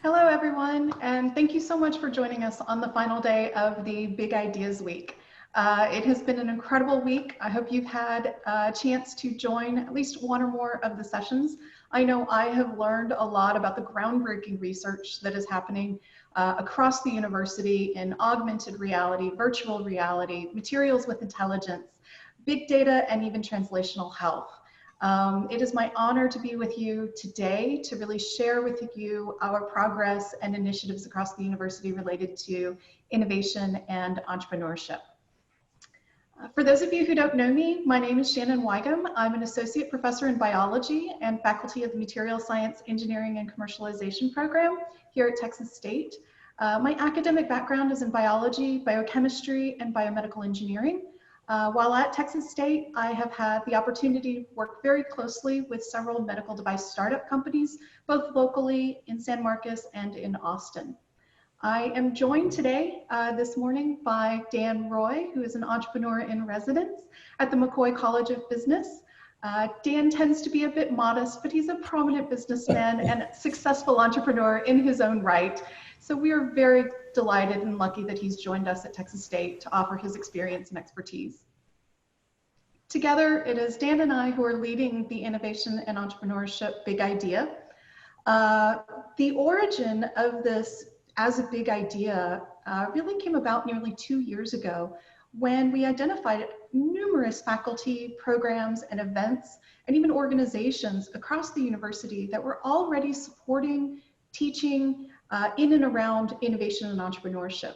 Hello, everyone, and thank you so much for joining us on the final day of the Big Ideas Week. It has been an incredible week. I hope you've had a chance to join at least one or more of the sessions. I know I have learned a lot about the groundbreaking research that is happening across the university in augmented reality, virtual reality, materials with intelligence, big data, and even translational health. It is my honor to be with you today to really share with you our progress and initiatives across the university related to innovation and entrepreneurship. For those of you who don't know me, my name is Shannon Wygum. I'm an associate professor in biology and faculty of the Material Science Engineering and Commercialization program here at Texas State. My academic background is in biology, biochemistry, and biomedical engineering. While at Texas State, I have had the opportunity to work very closely with several medical device startup companies, both locally in San Marcos and in Austin. I am joined today, this morning, by Dan Roy, who is an entrepreneur in residence at the McCoy College of Business. Dan tends to be a bit modest, but he's a prominent businessman and successful entrepreneur in his own right. So we are very delighted and lucky that he's joined us at Texas State to offer his experience and expertise. Together, it is Dan and I who are leading the Innovation and Entrepreneurship Big Idea. The origin of this as a big idea really came about nearly 2 years ago when we identified numerous faculty, programs, and events, and even organizations across the university that were already supporting, teaching, in and around innovation and entrepreneurship.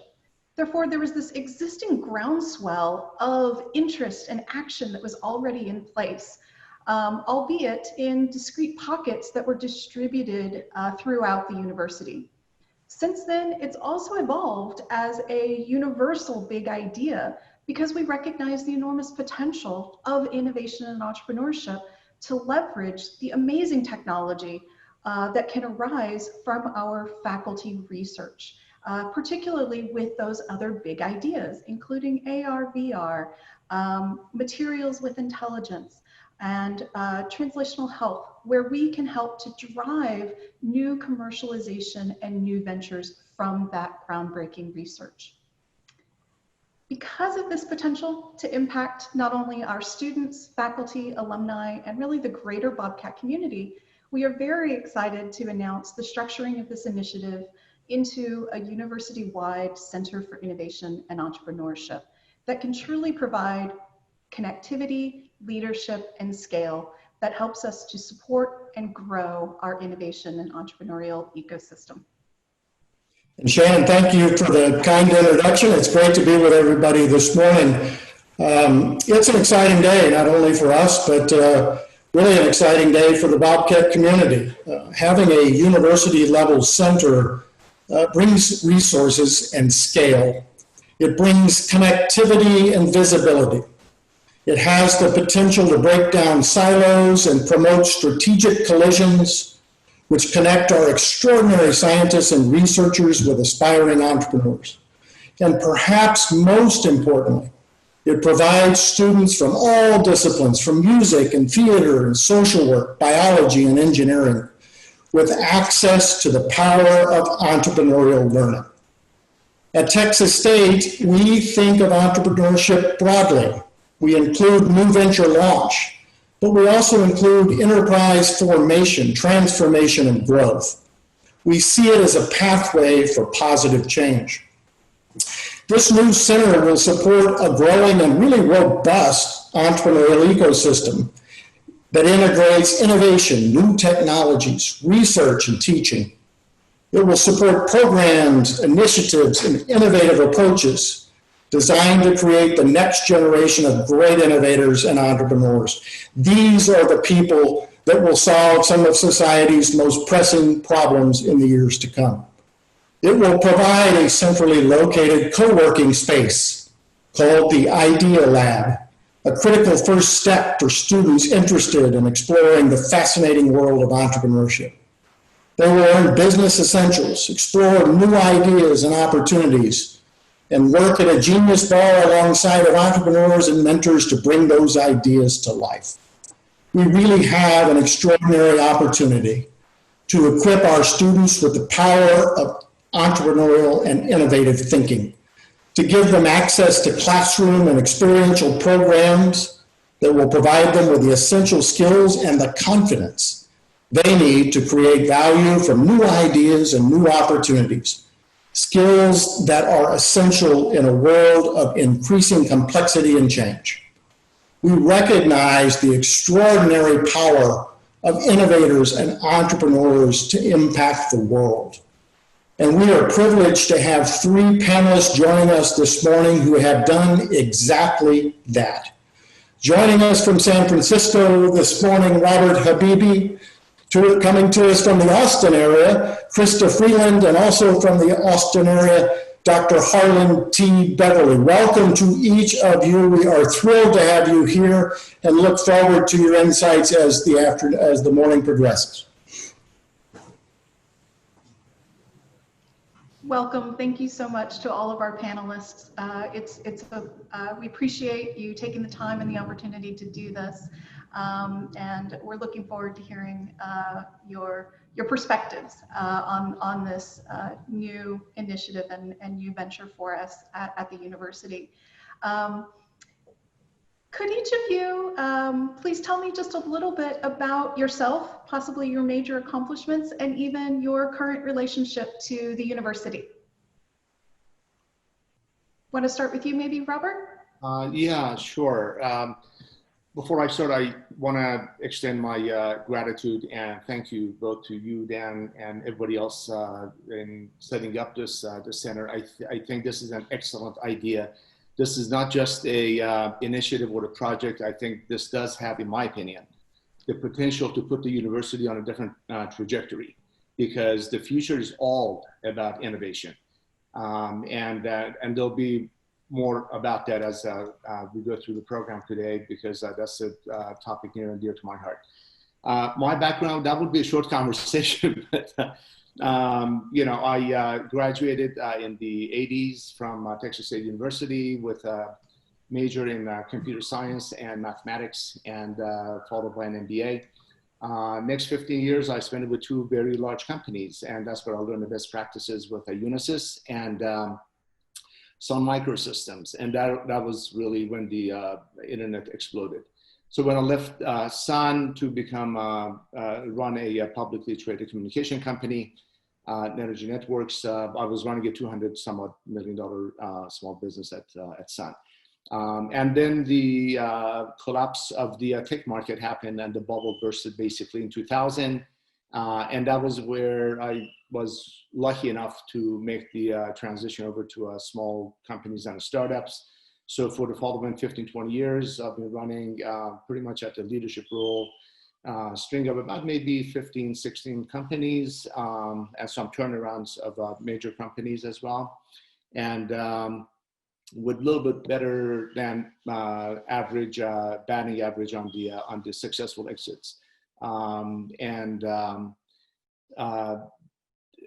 Therefore, there was this existing groundswell of interest and action that was already in place, albeit in discrete pockets that were distributed throughout the university. Since then, it's also evolved as a universal big idea because we recognize the enormous potential of innovation and entrepreneurship to leverage the amazing technology that can arise from our faculty research, particularly with those other big ideas, including AR, VR, materials with intelligence, and translational health, where we can help to drive new commercialization and new ventures from that groundbreaking research. Because of this potential to impact not only our students, faculty, alumni, and really the greater Bobcat community, we are very excited to announce the structuring of this initiative into a university-wide Center for Innovation and Entrepreneurship that can truly provide connectivity, leadership, and scale that helps us to support and grow our innovation and entrepreneurial ecosystem. And Shannon, thank you for the kind introduction. It's great to be with everybody this morning. It's an exciting day, not only for us, but really an exciting day for the Bobcat community. Having a university-level center brings resources and scale. It brings connectivity and visibility. It has the potential to break down silos and promote strategic collisions, which connect our extraordinary scientists and researchers with aspiring entrepreneurs. And perhaps most importantly, it provides students from all disciplines, from music and theater and social work, biology and engineering, with access to the power of entrepreneurial learning. At Texas State, we think of entrepreneurship broadly. We include new venture launch, but we also include enterprise formation, transformation, and growth. We see it as a pathway for positive change. This new center will support a growing and really robust entrepreneurial ecosystem that integrates innovation, new technologies, research, and teaching. It will support programs, initiatives, and innovative approaches designed to create the next generation of great innovators and entrepreneurs. These are the people that will solve some of society's most pressing problems in the years to come. It will provide a centrally located co-working space called the Idea Lab, a critical first step for students interested in exploring the fascinating world of entrepreneurship. They will learn business essentials, explore new ideas and opportunities, and work at a genius bar alongside of entrepreneurs and mentors to bring those ideas to life. We really have an extraordinary opportunity to equip our students with the power of entrepreneurial and innovative thinking, to give them access to classroom and experiential programs that will provide them with the essential skills and the confidence they need to create value from new ideas and new opportunities, skills that are essential in a world of increasing complexity and change. We recognize the extraordinary power of innovators and entrepreneurs to impact the world. And we are privileged to have three panelists joining us this morning who have done exactly that. Joining us from San Francisco this morning, Robert Habibi, coming to us from the Austin area, Krista Freeland, and also from the Austin area, Dr. Harlan T. Beverly. Welcome to each of you. We are thrilled to have you here and look forward to your insights as the morning progresses. Welcome. Thank you so much to all of our panelists. We appreciate you taking the time and the opportunity to do this. And we're looking forward to hearing your perspectives on this new initiative and new venture for us at the university. Could each of you please tell me just a little bit about yourself, possibly your major accomplishments, and even your current relationship to the university? Want to start with you maybe, Robert? Yeah, sure. Before I start, I want to extend my gratitude and thank you both to you, Dan, and everybody else in setting up this center. I think this is an excellent idea. This is not just a initiative or a project. I think this does have, in my opinion, the potential to put the university on a different trajectory, because the future is all about innovation. And there'll be more about that as we go through the program today, because that's a topic near and dear to my heart. My background, that would be a short conversation, but I graduated in the 80s from Texas State University with a major in computer science and mathematics, and followed by an MBA. Next 15 years, I spent it with two very large companies, and that's where I learned the best practices with Unisys and Sun Microsystems. And that was really when the internet exploded. So when I left Sun to become run a publicly traded communication company, Energy Networks, I was running a $200 million small business at Sun. And then the collapse of the tech market happened, and the bubble bursted basically in 2000. And that was where I was lucky enough to make the transition over to small companies and startups. So for the following 15, 20 years, I've been running pretty much at the leadership role, string of about maybe 15, 16 companies, and some turnarounds of major companies as well. And with a little bit better than average batting average on the successful exits.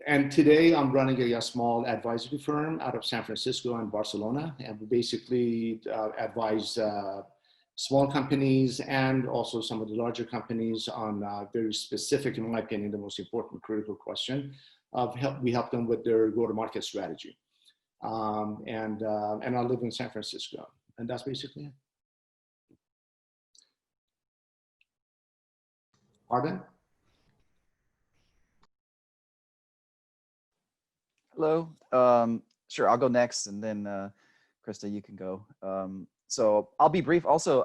And today I'm running a small advisory firm out of San Francisco and Barcelona, and we basically advise small companies and also some of the larger companies on very specific, in my opinion, the most important critical question of we help them with their go-to-market strategy. And I live in San Francisco, and that's basically it. Pardon? Hello. Sure, I'll go next, and then Krista, you can go. So I'll be brief. Also,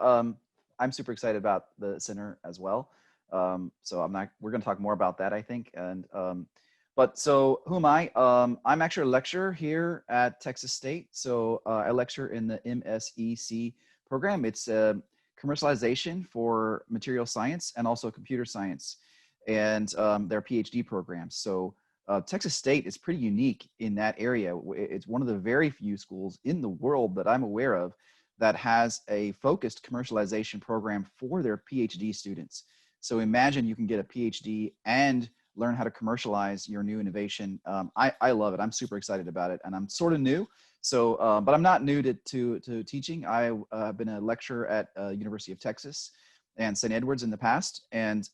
I'm super excited about the center as well. So we're going to talk more about that, I think. And but so who am I? I'm actually a lecturer here at Texas State. So I lecture in the MSEC program. It's commercialization for material science and also computer science, and their PhD programs. So Texas State is pretty unique in that area. It's one of the very few schools in the world that I'm aware of that has a focused commercialization program for their PhD students. So imagine you can get a PhD and learn how to commercialize your new innovation. I love it. I'm super excited about it, and I'm sort of new. So, but I'm not new to teaching. I've been a lecturer at University of Texas and St. Edwards in the past, and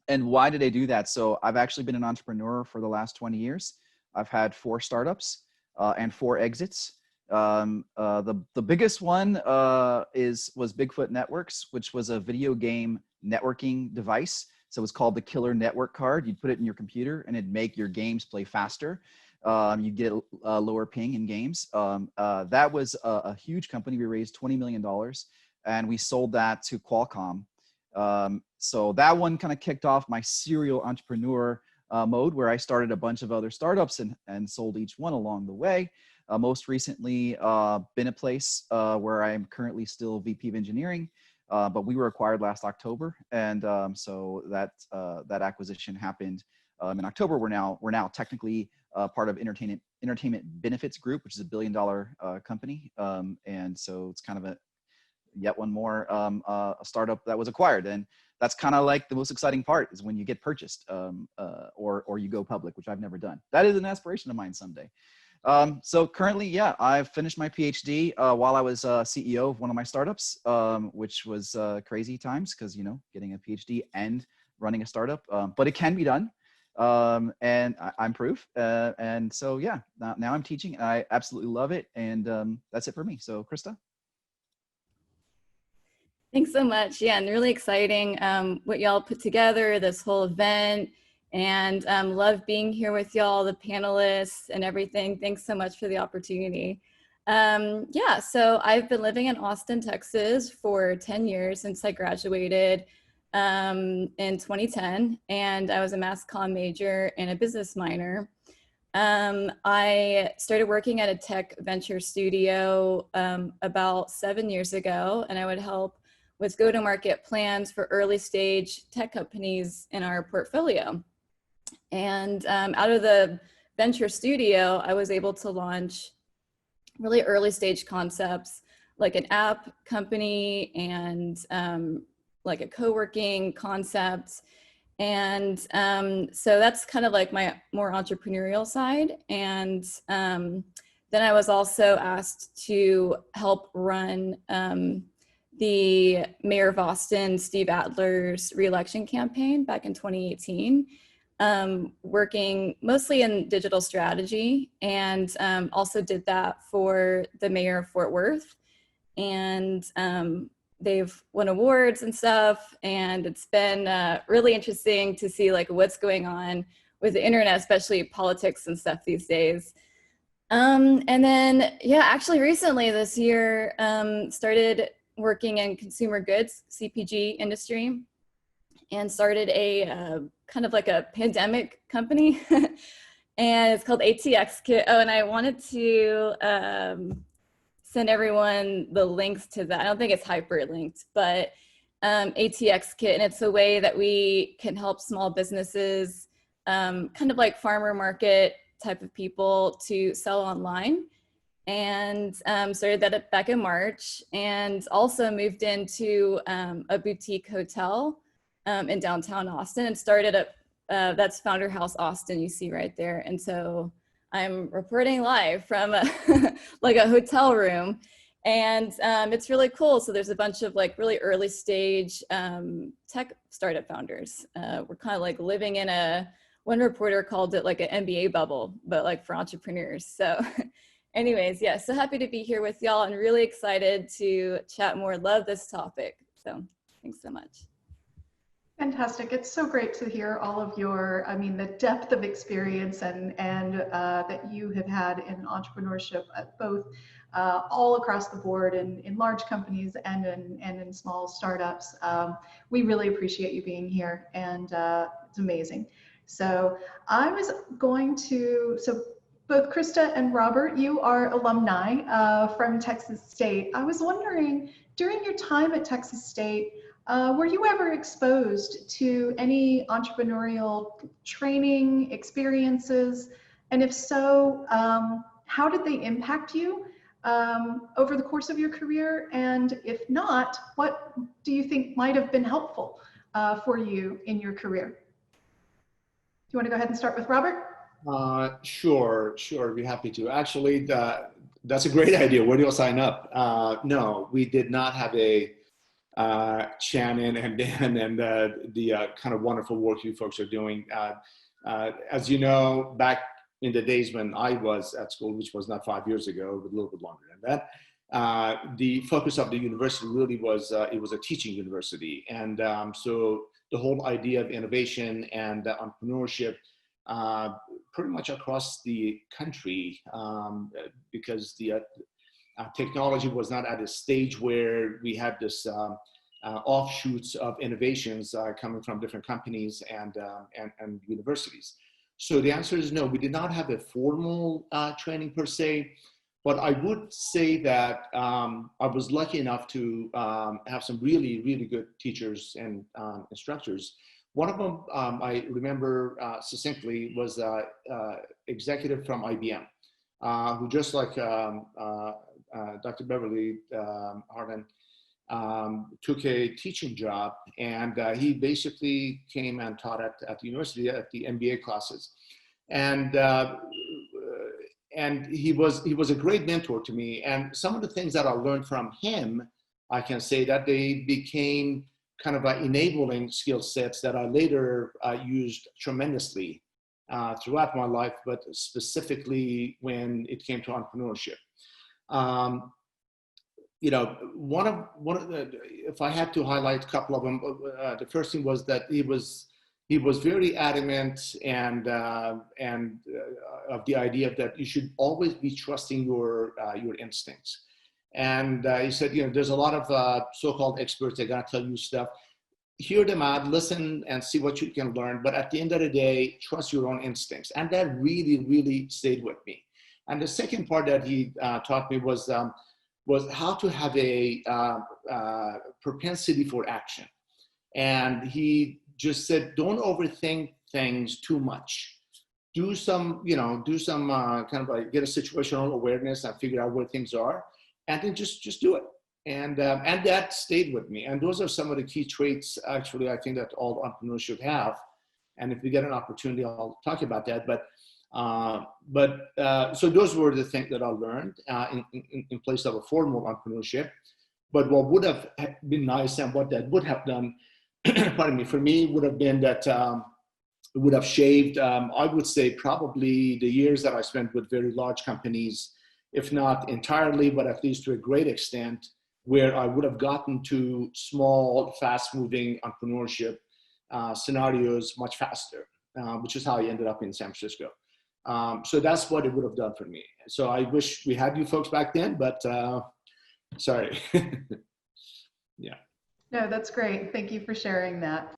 And why did I do that? So I've actually been an entrepreneur for the last 20 years. I've had 4 startups and 4 exits. The biggest one was Bigfoot Networks, which was a video game networking device. So it's called the Killer Network Card. You'd put it in your computer and it'd make your games play faster. You get lower ping in games. That was a huge company. We raised $20 million and we sold that to Qualcomm. So that one kind of kicked off my serial entrepreneur mode, where I started a bunch of other startups and sold each one along the way. Most recently, been a place where I am currently still VP of engineering, but we were acquired last October, and so that acquisition happened in October. We're now technically part of Entertainment Benefits Group, which is $1 billion company, and so it's kind of yet one more a startup that was acquired. And that's kind of like the most exciting part, is when you get purchased or you go public, which I've never done. That is an aspiration of mine someday. So currently, yeah, I've finished my PhD while I was CEO of one of my startups, which was crazy times, because, you know, getting a PhD and running a startup, but it can be done. And I'm proof. And so, yeah, now I'm teaching and I absolutely love it. And that's it for me. So Krista. Thanks so much. Yeah, and really exciting what y'all put together, this whole event, and love being here with y'all, the panelists and everything. Thanks so much for the opportunity. Yeah, so I've been living in Austin, Texas for 10 years since I graduated in 2010, and I was a mass comm major and a business minor. I started working at a tech venture studio about 7 years ago, and I would help with go-to-market plans for early stage tech companies in our portfolio. And out of the venture studio, I was able to launch really early stage concepts like an app company and like a co-working concept. And so that's kind of like my more entrepreneurial side. And then I was also asked to help run the Mayor of Austin, Steve Adler's re-election campaign back in 2018, working mostly in digital strategy, and also did that for the Mayor of Fort Worth. And they've won awards and stuff, and it's been really interesting to see like what's going on with the internet, especially politics and stuff these days. And then, yeah, actually recently this year, started working in consumer goods, CPG industry, and started a kind of like a pandemic company. And it's called ATX Kit. Oh, and I wanted to send everyone the links to that. I don't think it's hyperlinked, but ATX Kit, and it's a way that we can help small businesses, kind of like farmer market type of people, to sell online. And started that back in March, and also moved into a boutique hotel in downtown Austin, and started at that's Founder House Austin, you see right there. And so I'm reporting live from like a hotel room, and it's really cool. So there's a bunch of like really early stage tech startup founders. We're kind of like living in one reporter called it like an MBA bubble, but like for entrepreneurs. So anyways, yeah, so happy to be here with y'all and really excited to chat more. Love this topic. So thanks so much. Fantastic. It's so great to hear all of your, I mean, the depth of experience and that you have had in entrepreneurship at both all across the board in large companies and in small startups. We really appreciate you being here, and it's amazing. So I was going to, so both Krista and Robert, you are alumni from Texas State. I was wondering, during your time at Texas State, were you ever exposed to any entrepreneurial training experiences? And if so, how did they impact you over the course of your career? And if not, what do you think might have been helpful for you in your career? Do you want to go ahead and start with Robert? Sure, be happy to. Actually, that's a great idea. Where do you sign up? No, we did not have a Shannon and Dan, and the kind of wonderful work you folks are doing. As you know, back in the days when I was at school, which was not 5 years ago, but a little bit longer than that, the focus of the university really was, it was a teaching university. And so the whole idea of innovation and entrepreneurship pretty much across the country, because the technology was not at a stage where we had this offshoots of innovations coming from different companies and universities. So the answer is no, we did not have a formal training per se, but I would say that I was lucky enough to have some really, really good teachers and instructors. One of them I remember succinctly was an executive from IBM, who just like Dr. Beverly Harden, took a teaching job, and he basically came and taught at the university at the MBA classes, and he was a great mentor to me. And some of the things that I learned from him, I can say that they became kind of enabling skill sets that I later used tremendously throughout my life, but specifically when it came to entrepreneurship. You know, one of the, if I had to highlight a couple of them, the first thing was that he was very adamant and of the idea that you should always be trusting your instincts. And he said, you know, there's a lot of so-called experts that are gonna tell you stuff. Hear them out, listen, and see what you can learn. But at the end of the day, trust your own instincts. And that really, really stayed with me. And the second part that he taught me was how to have a propensity for action. And he just said, don't overthink things too much. Do some, you know, kind of like get a situational awareness and figure out where things are, and then just do it. And that stayed with me. And those are some of the key traits, actually, I think that all entrepreneurs should have. And if we get an opportunity, I'll talk about that. So those were the things that I learned in place of a formal entrepreneurship. But what would have been nice and what that would have done, pardon me, for me would have been that it would have shaved, I would say probably the years that I spent with very large companies, if not entirely, but at least to a great extent, where I would have gotten to small, fast-moving entrepreneurship scenarios much faster, which is how I ended up in San Francisco. So that's what it would have done for me. So I wish we had you folks back then, but sorry. Yeah. No, that's great. Thank you for sharing that.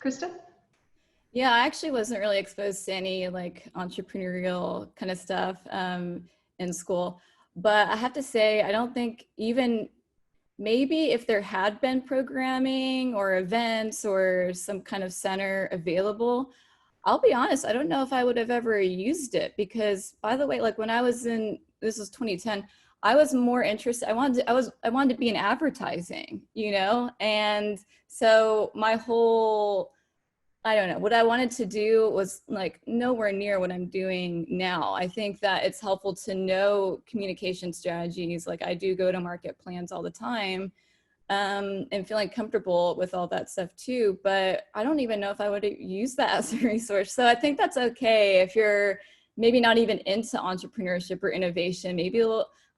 Krista? Yeah, I actually wasn't really exposed to any like entrepreneurial kind of stuff in school. But I have to say, I don't think even maybe if there had been programming or events or some kind of center available, I'll be honest, I don't know if I would have ever used it, because by the way, like when I was this was 2010, I was more interested, I wanted to be in advertising, you know? And so my whole, I don't know, what I wanted to do was like nowhere near what I'm doing now. I think that it's helpful to know communication strategies. Like I do go to market plans all the time, and feeling comfortable with all that stuff too, but I don't even know if I would use that as a resource. So I think that's okay if you're maybe not even into entrepreneurship or innovation. Maybe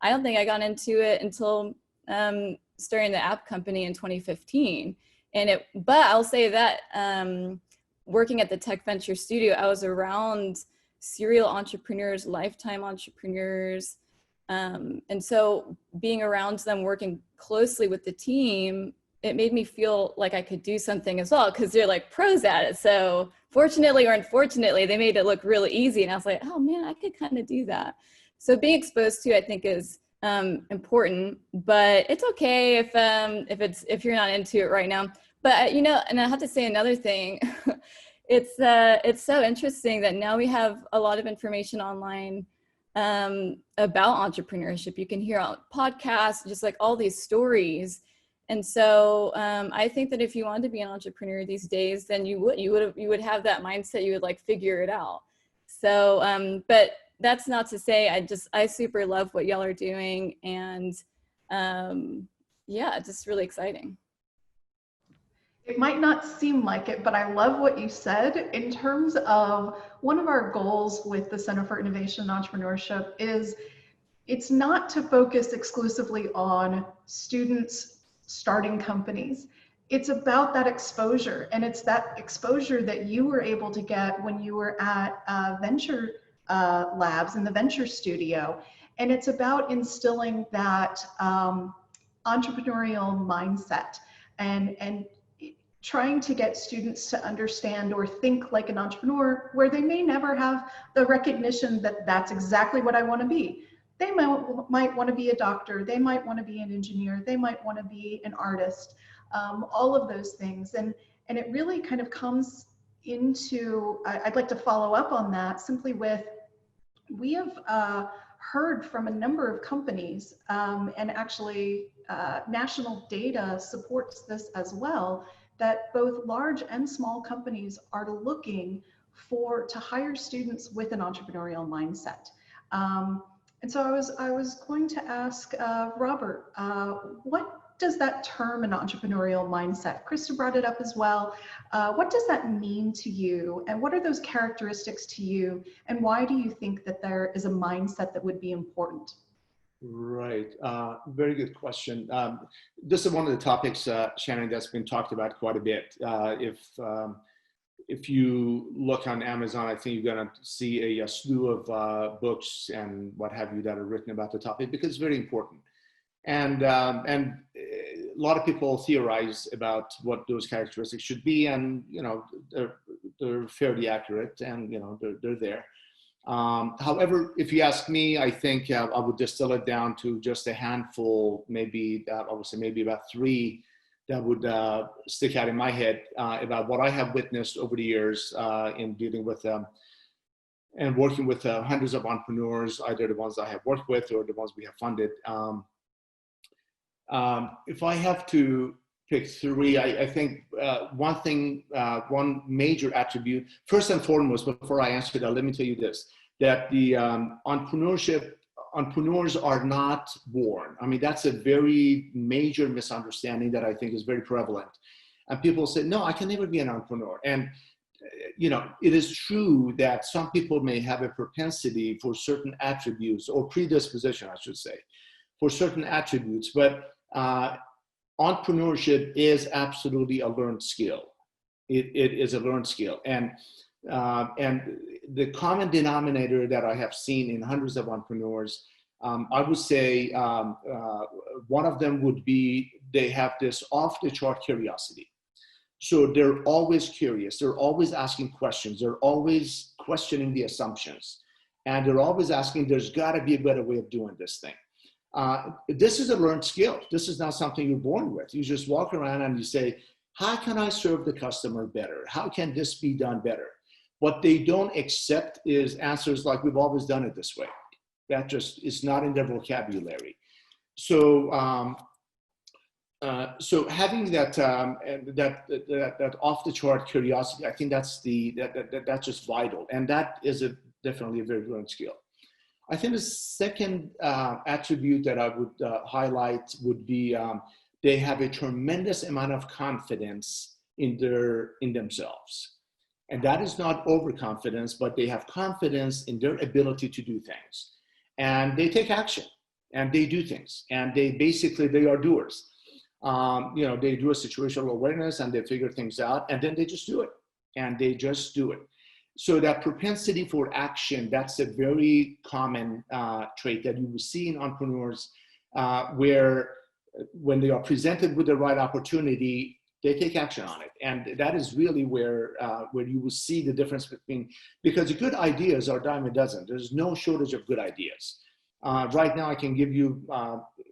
I don't think I got into it until starting the app company in 2015. But I'll say that working at the Tech Venture Studio, I was around serial entrepreneurs, lifetime entrepreneurs. And so being around them, working closely with the team, it made me feel like I could do something as well, because they're like pros at it. So fortunately or unfortunately, they made it look really easy. And I was like, oh man, I could kind of do that. So being exposed to, I think, is important, but it's okay if you're not into it right now. But you know, and I have to say another thing. It's so interesting that now we have a lot of information online about entrepreneurship. You can hear on podcasts, just like all these stories. And so I think that if you wanted to be an entrepreneur these days, then you would have that mindset. You would like figure it out. So, but that's not to say I super love what y'all are doing. And yeah, just really exciting. It might not seem like it, but I love what you said in terms of one of our goals with the Center for Innovation and Entrepreneurship is it's not to focus exclusively on students starting companies. It's about that exposure, and it's that exposure that you were able to get when you were at venture labs in the venture studio. And it's about instilling that entrepreneurial mindset and trying to get students to understand or think like an entrepreneur where they may never have the recognition that that's exactly what I want to be. They might want to be a doctor, they might want to be an engineer, they might want to be an artist, all of those things. And it really kind of comes into, I'd like to follow up on that simply with, we have heard from a number of companies, and actually national data supports this as well, that both large and small companies are looking to hire students with an entrepreneurial mindset. And so I was going to ask Robert, what does that term, an entrepreneurial mindset? Krista brought it up as well. What does that mean to you? And what are those characteristics to you? And why do you think that there is a mindset that would be important? Right. Very good question. This is one of the topics, Shannon, that's been talked about quite a bit. If you look on Amazon, I think you're going to see a slew of books and what have you that are written about the topic because it's very important. And a lot of people theorize about what those characteristics should be, and you know they're fairly accurate, and you know they're there. However, if you ask me, I think I would distill it down to just a handful, maybe I would say maybe about 3 that would stick out in my head about what I have witnessed over the years in dealing with and working with hundreds of entrepreneurs, either the ones I have worked with or the ones we have funded. If I have to pick 3, I think one major attribute, first and foremost, before I answer that, let me tell you this, that the entrepreneurs are not born. I mean, that's a very major misunderstanding that I think is very prevalent. And people say, no, I can never be an entrepreneur. And, you know, it is true that some people may have a propensity for certain attributes, or predisposition, I should say, for certain attributes, but entrepreneurship is absolutely a learned skill. It is a learned skill. And the common denominator that I have seen in hundreds of entrepreneurs, I would say one of them would be they have this off-the-chart curiosity. So they're always curious. They're always asking questions. They're always questioning the assumptions. And they're always asking, there's got to be a better way of doing this thing. This is a learned skill. This is not something you're born with. You just walk around and you say, how can I serve the customer better? How can this be done better? What they don't accept is answers like, we've always done it this way. That just is not in their vocabulary. So, so having that off-the-chart curiosity, I think that's that's just vital, and that is definitely a very learned skill. I think the second attribute that I would highlight would be they have a tremendous amount of confidence in themselves. And that is not overconfidence, but they have confidence in their ability to do things. And they take action and they do things. And they are doers. You know, they do a situational awareness and they figure things out, and then they just do it. And they just do it. So that propensity for action, that's a very common trait that you will see in entrepreneurs where when they are presented with the right opportunity, they take action on it. And that is really where you will see the difference between, because good ideas are a dime a dozen. There's no shortage of good ideas. Right now, I can give you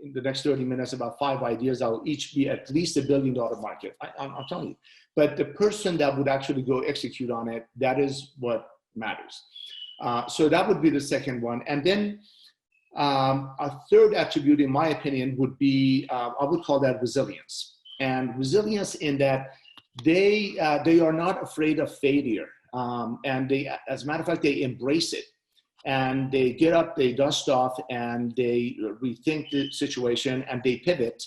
in the next 30 minutes about 5 ideas that will each be at least $1 billion market. I'm telling you. But the person that would actually go execute on it, that is what matters. So that would be the second one. And then a third attribute, in my opinion, would be, I would call that resilience. And resilience in that they are not afraid of failure. And they, as a matter of fact, they embrace it. And they get up, they dust off, and they rethink the situation, and they pivot.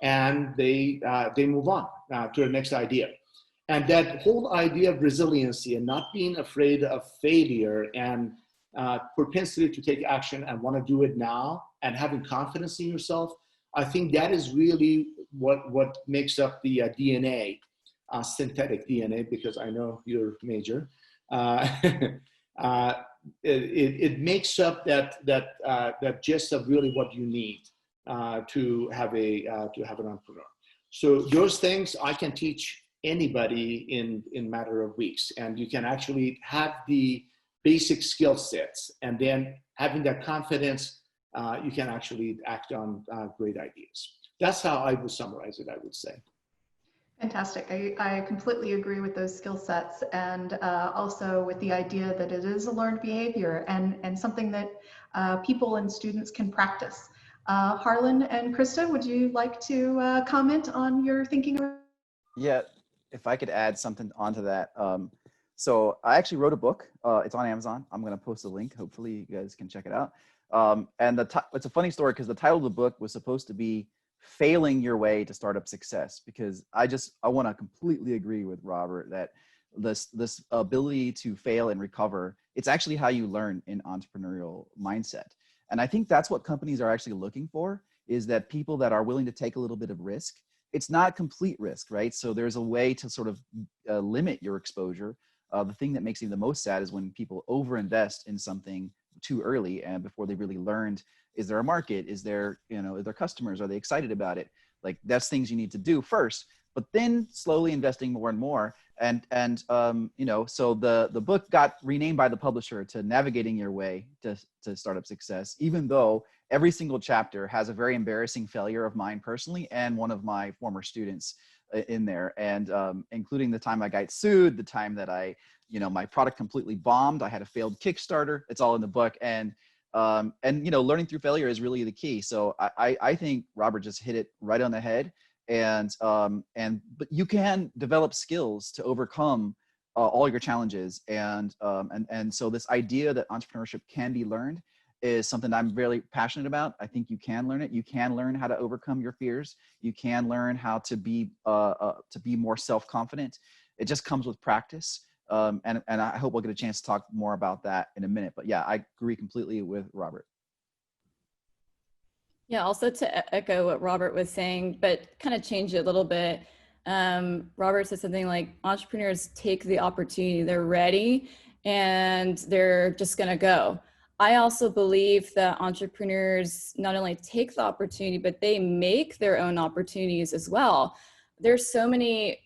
and they move on to the next idea. And that whole idea of resiliency and not being afraid of failure and propensity to take action and want to do it now and having confidence in yourself, I think that is really what makes up the DNA, synthetic DNA, because I know your major. It makes up that gist of really what you need to have an entrepreneur. So those things I can teach anybody in matter of weeks, and you can actually have the basic skill sets, and then having that confidence, you can actually act on great ideas. That's how I would summarize it, I would say. Fantastic. I completely agree with those skill sets, and also with the idea that it is a learned behavior and something that people and students can practice. Harlan and Krista, would you like to comment on your thinking? Yeah, if I could add something onto that. So I actually wrote a book. It's on Amazon. I'm going to post a link. Hopefully you guys can check it out. And it's a funny story because the title of the book was supposed to be Failing Your Way to Startup Success, because I want to completely agree with Robert that this ability to fail and recover, it's actually how you learn in entrepreneurial mindset. And I think that's what companies are actually looking for, is that people that are willing to take a little bit of risk. It's not complete risk, right? So there's a way to sort of limit your exposure. The thing that makes me the most sad is when people overinvest in something too early and before they really learned, is there a market? Is there, are there customers? Are they excited about it? Like, that's things you need to do first, but then slowly investing more and more. So the book got renamed by the publisher to Navigating Your Way to Startup Success, even though every single chapter has a very embarrassing failure of mine personally and one of my former students in there, and including the time I got sued, the time that my product completely bombed. I had a failed Kickstarter. It's all in the book, and learning through failure is really the key. So I think Robert just hit it right on the head, but you can develop skills to overcome all your challenges, and so this idea that entrepreneurship can be learned is something I'm really passionate about. I think you can learn it. You can learn how to overcome your fears. You can learn how to be more self-confident. It just comes with practice. And I hope we'll get a chance to talk more about that in a minute. But yeah, I agree completely with Robert. Yeah, also to echo what Robert was saying, but kind of change it a little bit. Robert said something like, entrepreneurs take the opportunity, they're ready, and they're just gonna go. I also believe that entrepreneurs not only take the opportunity, but they make their own opportunities as well. There's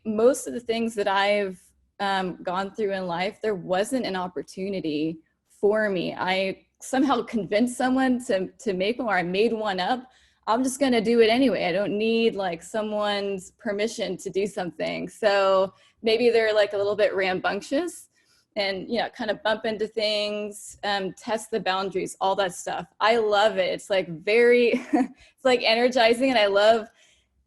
most of the things that I've gone through in life, there wasn't an opportunity for me. I somehow convinced someone to make one, or I made one up. I'm just going to do it anyway. I don't need like someone's permission to do something. So maybe they're like a little bit rambunctious and, kind of bump into things, test the boundaries, all that stuff. I love it. It's like it's like energizing. And I love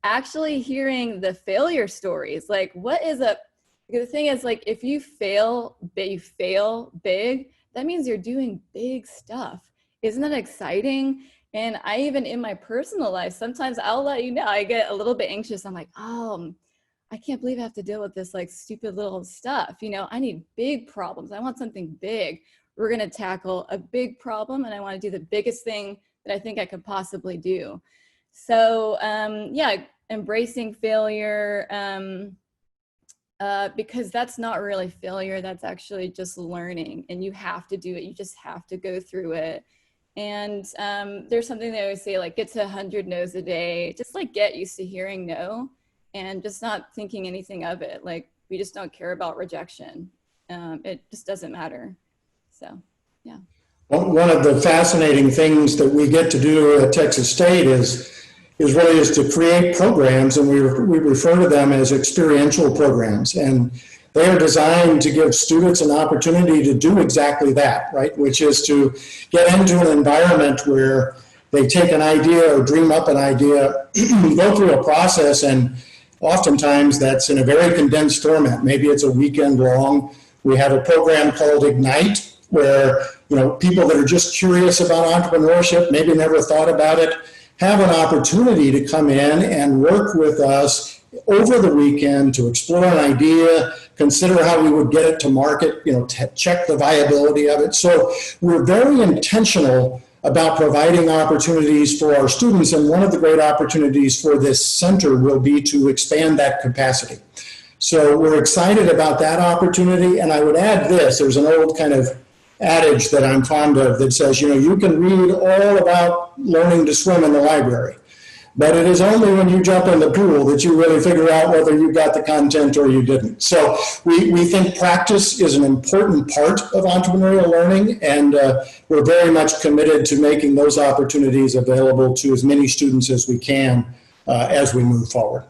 actually hearing the failure stories. Like, the thing is, like, if you fail big, that means you're doing big stuff. Isn't that exciting? And I even in my personal life, sometimes I'll let you know, I get a little bit anxious. I'm like, I can't believe I have to deal with this like stupid little stuff. I need big problems. I want something big. We're going to tackle a big problem, and I want to do the biggest thing that I think I could possibly do. So embracing failure, because that's not really failure. That's actually just learning, and you have to do it. You just have to go through it. And there's something they always say, like, get to 100 no's a day. Just like get used to hearing no and just not thinking anything of it. Like, we just don't care about rejection. It just doesn't matter. So, yeah. One of the fascinating things that we get to do at Texas State is to create programs, and we refer to them as experiential programs. And they are designed to give students an opportunity to do exactly that, right? Which is to get into an environment where they take an idea or dream up an idea, go through a process, and oftentimes that's in a very condensed format. Maybe it's a weekend long. We have a program called Ignite, where people that are just curious about entrepreneurship, maybe never thought about it, have an opportunity to come in and work with us over the weekend to explore an idea, consider how we would get it to market, check the viability of it. So we're very intentional about providing opportunities for our students, and one of the great opportunities for this center will be to expand that capacity. So we're excited about that opportunity, and I would add this, there's an old kind of adage that I'm fond of that says, you can read all about learning to swim in the library, but it is only when you jump in the pool that you really figure out whether you got the content or you didn't. So we think practice is an important part of entrepreneurial learning, and we're very much committed to making those opportunities available to as many students as we can as we move forward.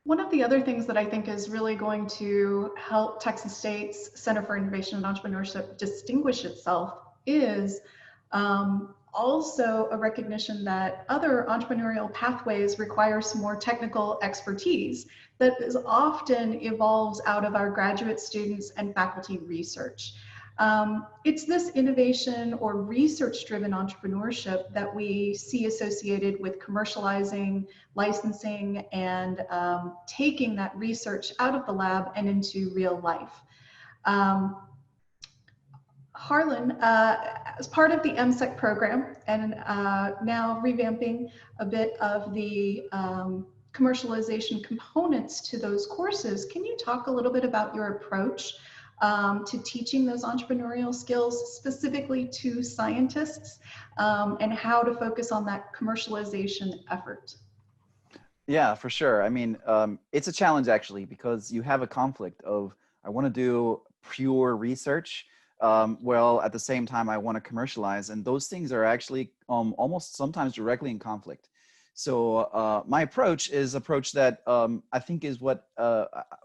One of the other things that I think is really going to help Texas State's Center for Innovation and Entrepreneurship distinguish itself is also a recognition that other entrepreneurial pathways require some more technical expertise that is often evolves out of our graduate students and faculty research. It's this innovation or research-driven entrepreneurship that we see associated with commercializing, licensing, and taking that research out of the lab and into real life. Harlan, as part of the MSEC program and now revamping a bit of the commercialization components to those courses, can you talk a little bit about your approach to teaching those entrepreneurial skills specifically to scientists and how to focus on that commercialization effort? Yeah, for sure. I mean, it's a challenge actually, because you have a conflict of, I want to do pure research, well, at the same time, I want to commercialize, and those things are actually almost sometimes directly in conflict. So my approach is approach that I think is what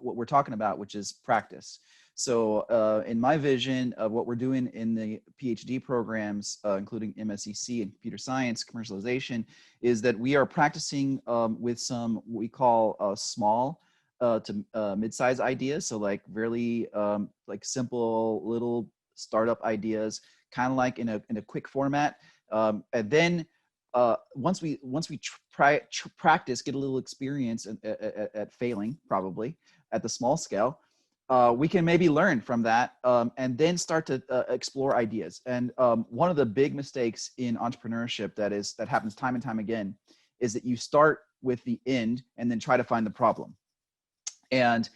we're talking about, which is practice. So in my vision of what we're doing in the PhD programs, including MSCC and computer science commercialization, is that we are practicing with some what we call small to mid-size ideas. So like really like simple little startup ideas, kind of like in a quick format. And then once we practice, get a little experience at failing, probably at the small scale, we can maybe learn from that and then start to explore ideas. And one of the big mistakes in entrepreneurship that happens time and time again is that you start with the end and then try to find the problem. And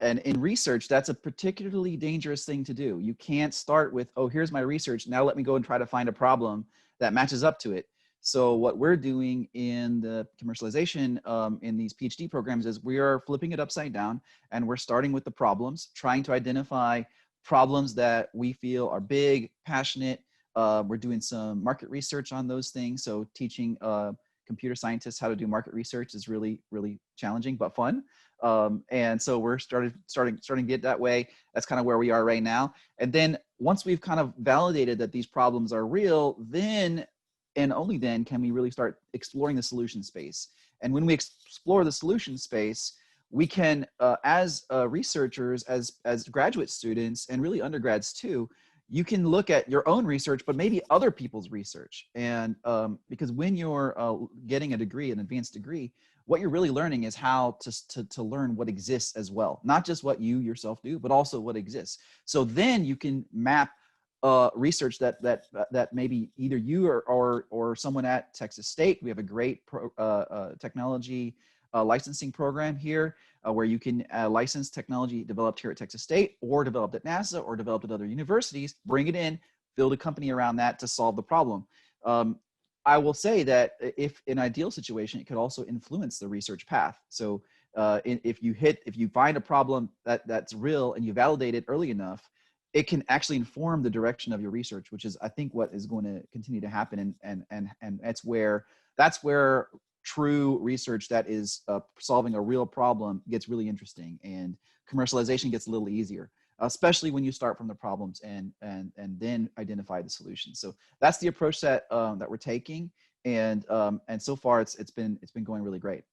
in research, that's a particularly dangerous thing to do. You can't start with, oh, here's my research, now let me go and try to find a problem that matches up to it. So what we're doing in the commercialization in these PhD programs is we are flipping it upside down, and we're starting with the problems, trying to identify problems that we feel are big, passionate. We're doing some market research on those things. So teaching computer scientists how to do market research is really, really challenging, but fun. And so we're starting to get that way. That's kind of where we are right now. And then once we've kind of validated that these problems are real, then and only then can we really start exploring the solution space. And when we explore the solution space, we can, as researchers, as graduate students, and really undergrads too, you can look at your own research, but maybe other people's research. And because when you're getting a degree, an advanced degree, what you're really learning is how to learn what exists as well. Not just what you yourself do, but also what exists. So then you can map research that maybe either you or someone at Texas State. We have a great technology licensing program here where you can license technology developed here at Texas State or developed at NASA or developed at other universities, bring it in, build a company around that to solve the problem. I will say that if in an ideal situation, it could also influence the research path. So if you find a problem that's real and you validate it early enough, it can actually inform the direction of your research, which is, I think, what is going to continue to happen. And that's where true research that is solving a real problem gets really interesting, and commercialization gets a little easier, especially when you start from the problems and then identify the solutions. So that's the approach that we're taking, and so far it's been going really great.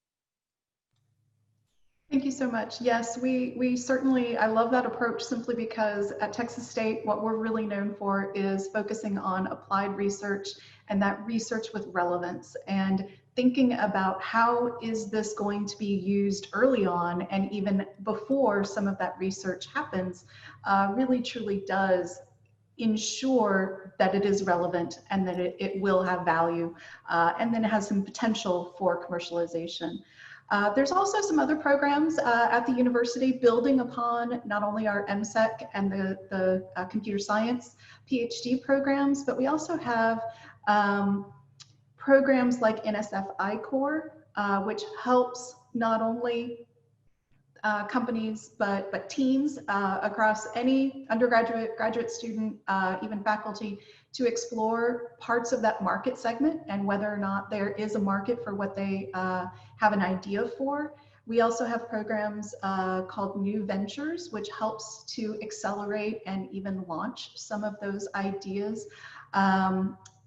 Thank Thank you so much. Yes, we certainly, I love that approach simply because at Texas State, what we're really known for is focusing on applied research and that research with relevance and thinking about how is this going to be used early on and even before some of that research happens, really truly does ensure that it is relevant and that it will have value and then it has some potential for commercialization. There's also some other programs at the university building upon not only our MSEC and the computer science PhD programs, but we also have programs like NSF I-Core, which helps not only companies, but teams across any undergraduate, graduate student, even faculty, to explore parts of that market segment and whether or not there is a market for what they have an idea for. We also have programs called New Ventures, which helps to accelerate and even launch some of those ideas.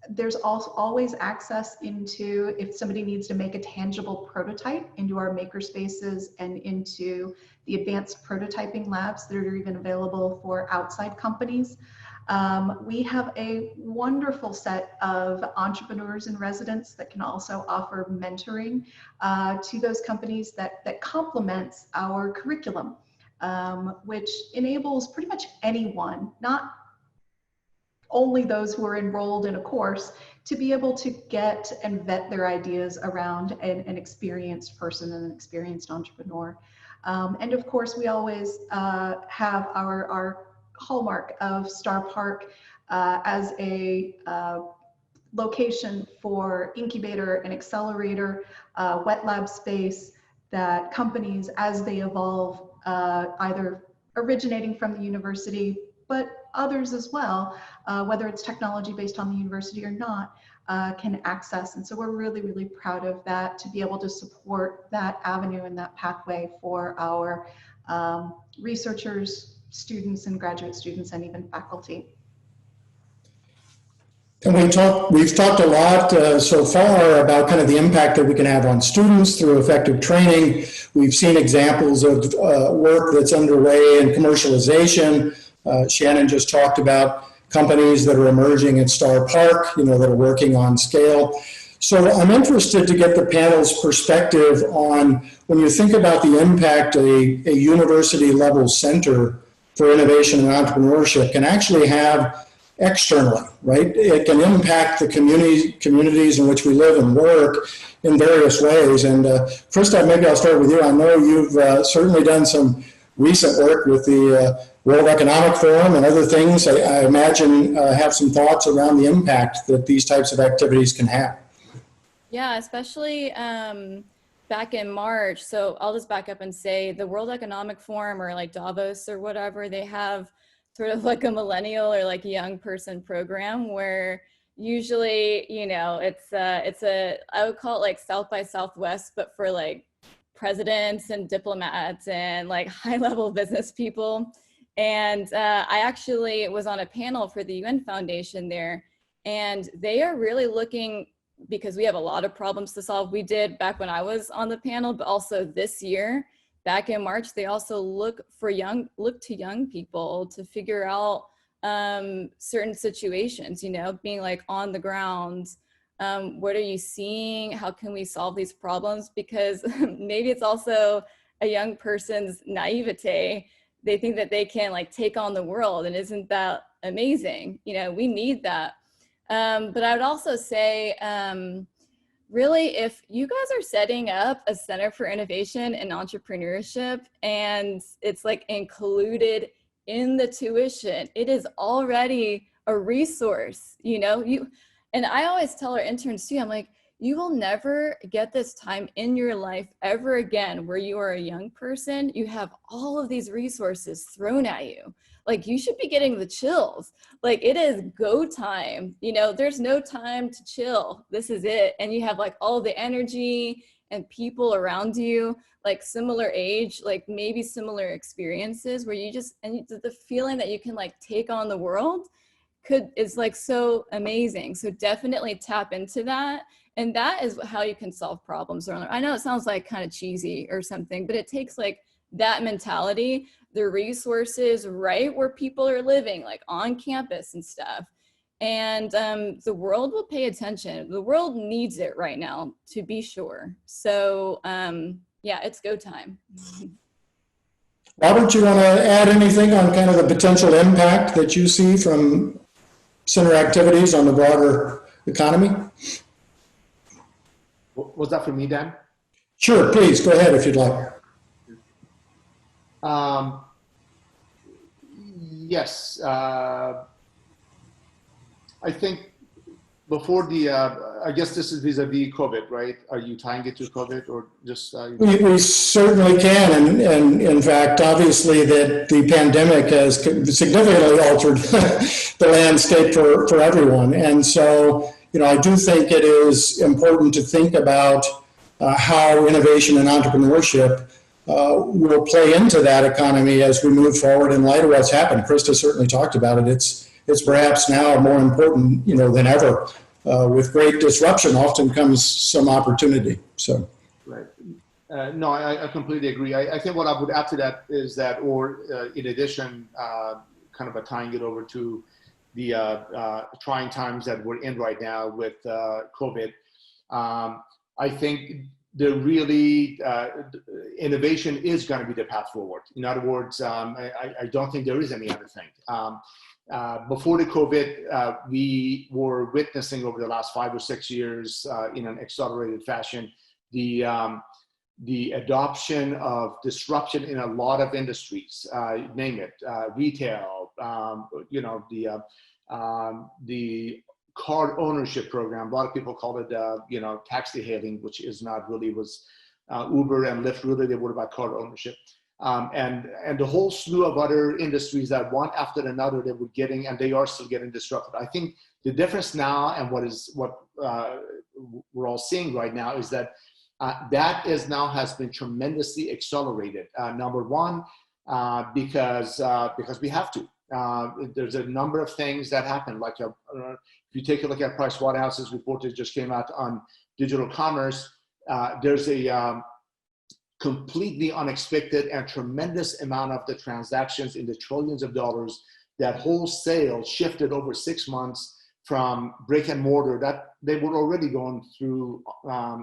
There's also always access into, if somebody needs to make a tangible prototype, into our maker spaces and into the advanced prototyping labs that are even available for outside companies. We have a wonderful set of entrepreneurs in residence that can also offer mentoring to those companies that complements our curriculum, which enables pretty much anyone, not only those who are enrolled in a course, to be able to get and vet their ideas around an experienced person and an experienced entrepreneur. And of course, we always have our hallmark of Star Park as a location for incubator and accelerator, wet lab space that companies, as they evolve, either originating from the university, but others as well, whether it's technology based on the university or not, can access. And so we're really, really proud of that, to be able to support that avenue and that pathway for our researchers, students and graduate students, and even faculty. And we've talked a lot so far about kind of the impact that we can have on students through effective training. We've seen examples of work that's underway in commercialization. Shannon just talked about companies that are emerging at Star Park, that are working on scale. So I'm interested to get the panel's perspective on when you think about the impact a university level center for innovation and entrepreneurship can actually have externally, right? It can impact the communities in which we live and work in various ways. And Krista, maybe I'll start with you. I know you've certainly done some recent work with the World Economic Forum and other things. I imagine have some thoughts around the impact that these types of activities can have. Yeah, especially back in March. So I'll just back up and say the World Economic Forum, or like Davos or whatever, they have sort of like a millennial or like young person program where usually, it's a, I would call it like South by Southwest, but for like presidents and diplomats and like high level business people. And I actually was on a panel for the UN Foundation there, and they are really looking, because we have a lot of problems to solve. We did back when I was on the panel, but also this year, back in March, they also look to young people to figure out certain situations, being like on the ground. What are you seeing? How can we solve these problems? Because maybe it's also a young person's naivete. They think that they can like take on the world, and isn't that amazing? We need that. But I would also say, really, if you guys are setting up a Center for Innovation and Entrepreneurship and it's like included in the tuition, it is already a resource, and I always tell our interns too, I'm like, you will never get this time in your life ever again where you are a young person. You have all of these resources thrown at you. Like, you should be getting the chills. Like, it is go time. There's no time to chill. This is it. And you have like all the energy and people around you, like similar age, like maybe similar experiences, where the feeling that you can like take on the world is like so amazing. So definitely tap into that. And that is how you can solve problems. I know it sounds like kind of cheesy or something, but it takes like that mentality, the resources right where people are living, like on campus and stuff. And the world will pay attention. The world needs it right now, to be sure. So yeah, it's go time. Robert, you want to add anything on kind of the potential impact that you see from center activities on the broader economy? Was that for me, Dan? Sure, please, go ahead if you'd like. Yes. I think before the, I guess this is vis-a-vis COVID, right? Are you tying it to COVID or just? We certainly can. And in fact, obviously that the pandemic has significantly altered the landscape for everyone. And so, I do think it is important to think about how innovation and entrepreneurship will play into that economy as we move forward in light of what's happened. Krista certainly talked about it. It's perhaps now more important, than ever. With great disruption often comes some opportunity. So, right. No, I completely agree. I think what I would add to that is that, or in addition, kind of tying it over to the trying times that we're in right now with COVID. I think the really innovation is going to be the path forward. In other words, I don't think there is any other thing. Before the COVID, we were witnessing over the last 5 or 6 years in an accelerated fashion, the adoption of disruption in a lot of industries, name it, retail, the car ownership program. A lot of people call it, taxi hailing, which is not really, was Uber and Lyft really, they were about car ownership. And the whole slew of other industries that one after another they were getting, and they are still getting disrupted. I think the difference now, and what we're all seeing right now, is that that is now has been tremendously accelerated. Number one, because we have to. There's a number of things that happen. Like if you take a look at Pricewaterhouse's report that just came out on digital commerce, there's a completely unexpected and tremendous amount of the transactions in the trillions of dollars that wholesale shifted over 6 months from brick and mortar that they were already going through,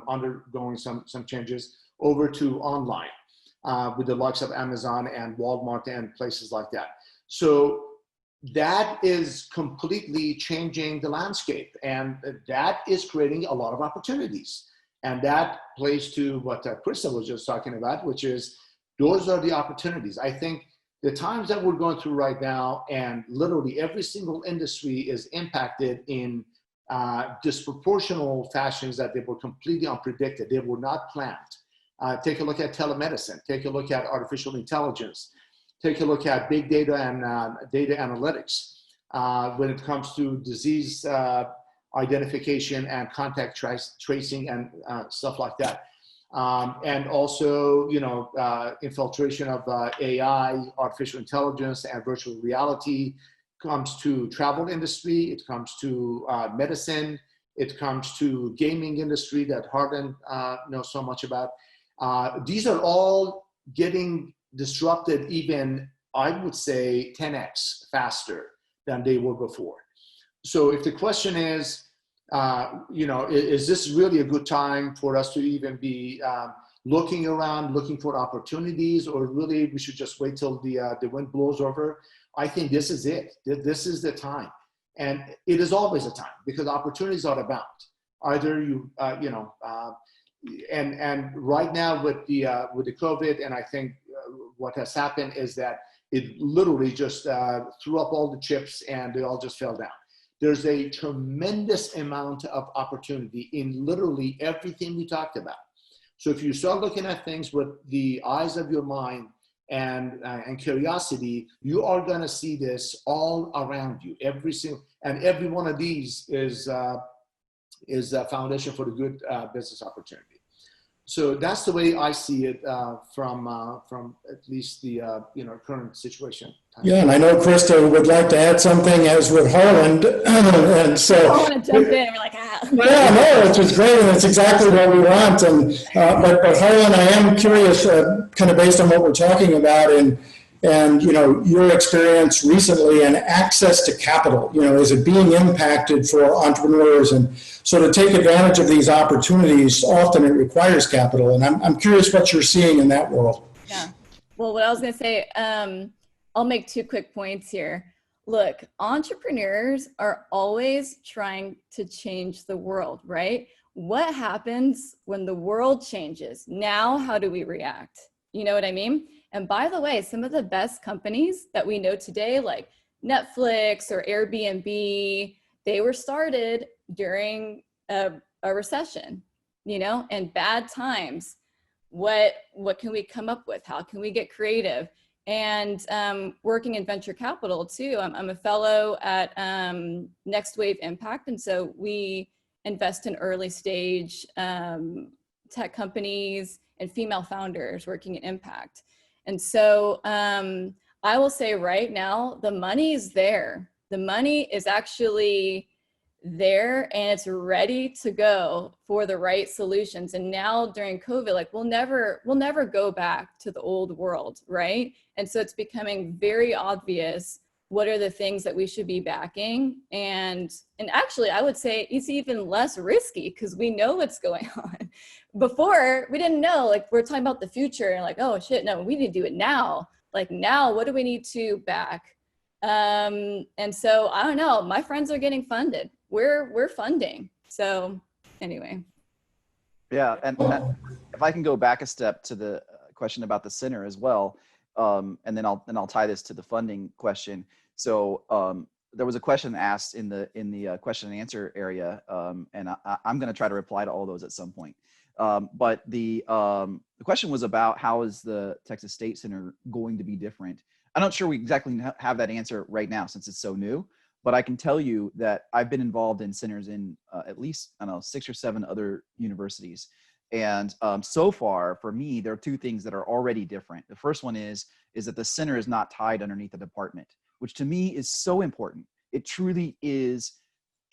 undergoing some changes, over to online with the likes of Amazon and Walmart and places like that. So that is completely changing the landscape, and that is creating a lot of opportunities. And that plays to what Krista was just talking about, which is those are the opportunities. I think the times that we're going through right now, and literally every single industry is impacted in disproportional fashions that they were completely unpredicted. They were not planned. Take a look at telemedicine. Take a look at artificial intelligence. Take a look at big data and data analytics when it comes to disease identification and contact tracing and stuff like that. And also, infiltration of AI, artificial intelligence, and virtual reality. Comes to travel industry, it comes to medicine, it comes to gaming industry that Harlan knows so much about. These are all getting disrupted even, I would say, 10x faster than they were before. So if the question is, is this really a good time for us to even be looking around, looking for opportunities, or really we should just wait till the wind blows over? I think this is it. This is the time. And it is always a time, because opportunities are abound. Either and right now with the COVID, and I think what has happened is that it literally just threw up all the chips and they all just fell down. There's a tremendous amount of opportunity in literally everything we talked about. So if you start looking at things with the eyes of your mind and curiosity, you are going to see this all around you. Every one of these is a foundation for the good business opportunity. So that's the way I see it from at least the current situation. Yeah, and I know Krista would like to add something, as would Harland, and so. I want to jump in. We're like, ah. Yeah, no, which is great, and it's exactly what we want. And but Harlan, I am curious, kind of based on what we're talking about, and your experience recently and access to capital. Is it being impacted for entrepreneurs? And so to take advantage of these opportunities, often it requires capital. And I'm curious what you're seeing in that world. Yeah. Well, what I was going to say, I'll make 2 quick points here. Look, entrepreneurs are always trying to change the world, right? What happens when the world changes? Now, how do we react? You know what I mean? And by the way, some of the best companies that we know today, like Netflix or Airbnb, they were started during a recession, and bad times. What can we come up with? How can we get creative? And working in venture capital too. I'm a fellow at Next Wave Impact. And so we invest in early stage tech companies and female founders working in impact. And so I will say right now, the money is there. The money is actually there and it's ready to go for the right solutions. And now during COVID, like we'll never go back to the old world, right? And so it's becoming very obvious what are the things that we should be backing. And actually I would say it's even less risky because we know what's going on. Before we didn't know, like we're talking about the future and like, oh shit, no, we need to do it now. Like now, what do we need to back? And so I don't know, my friends are getting funded. We're funding. So anyway. Yeah, and if I can go back a step to the question about the center as well, and then I'll tie this to the funding question. So there was a question asked in the question and answer area, and I'm going to try to reply to all those at some point. But the question was about how is the Texas State Center going to be different? I'm not sure we exactly have that answer right now since it's so new. But I can tell you that I've been involved in centers in at least, 6 or 7 other universities. And so far, for me, there are 2 things that are already different. The first one is that the center is not tied underneath a department, which to me is so important. It truly is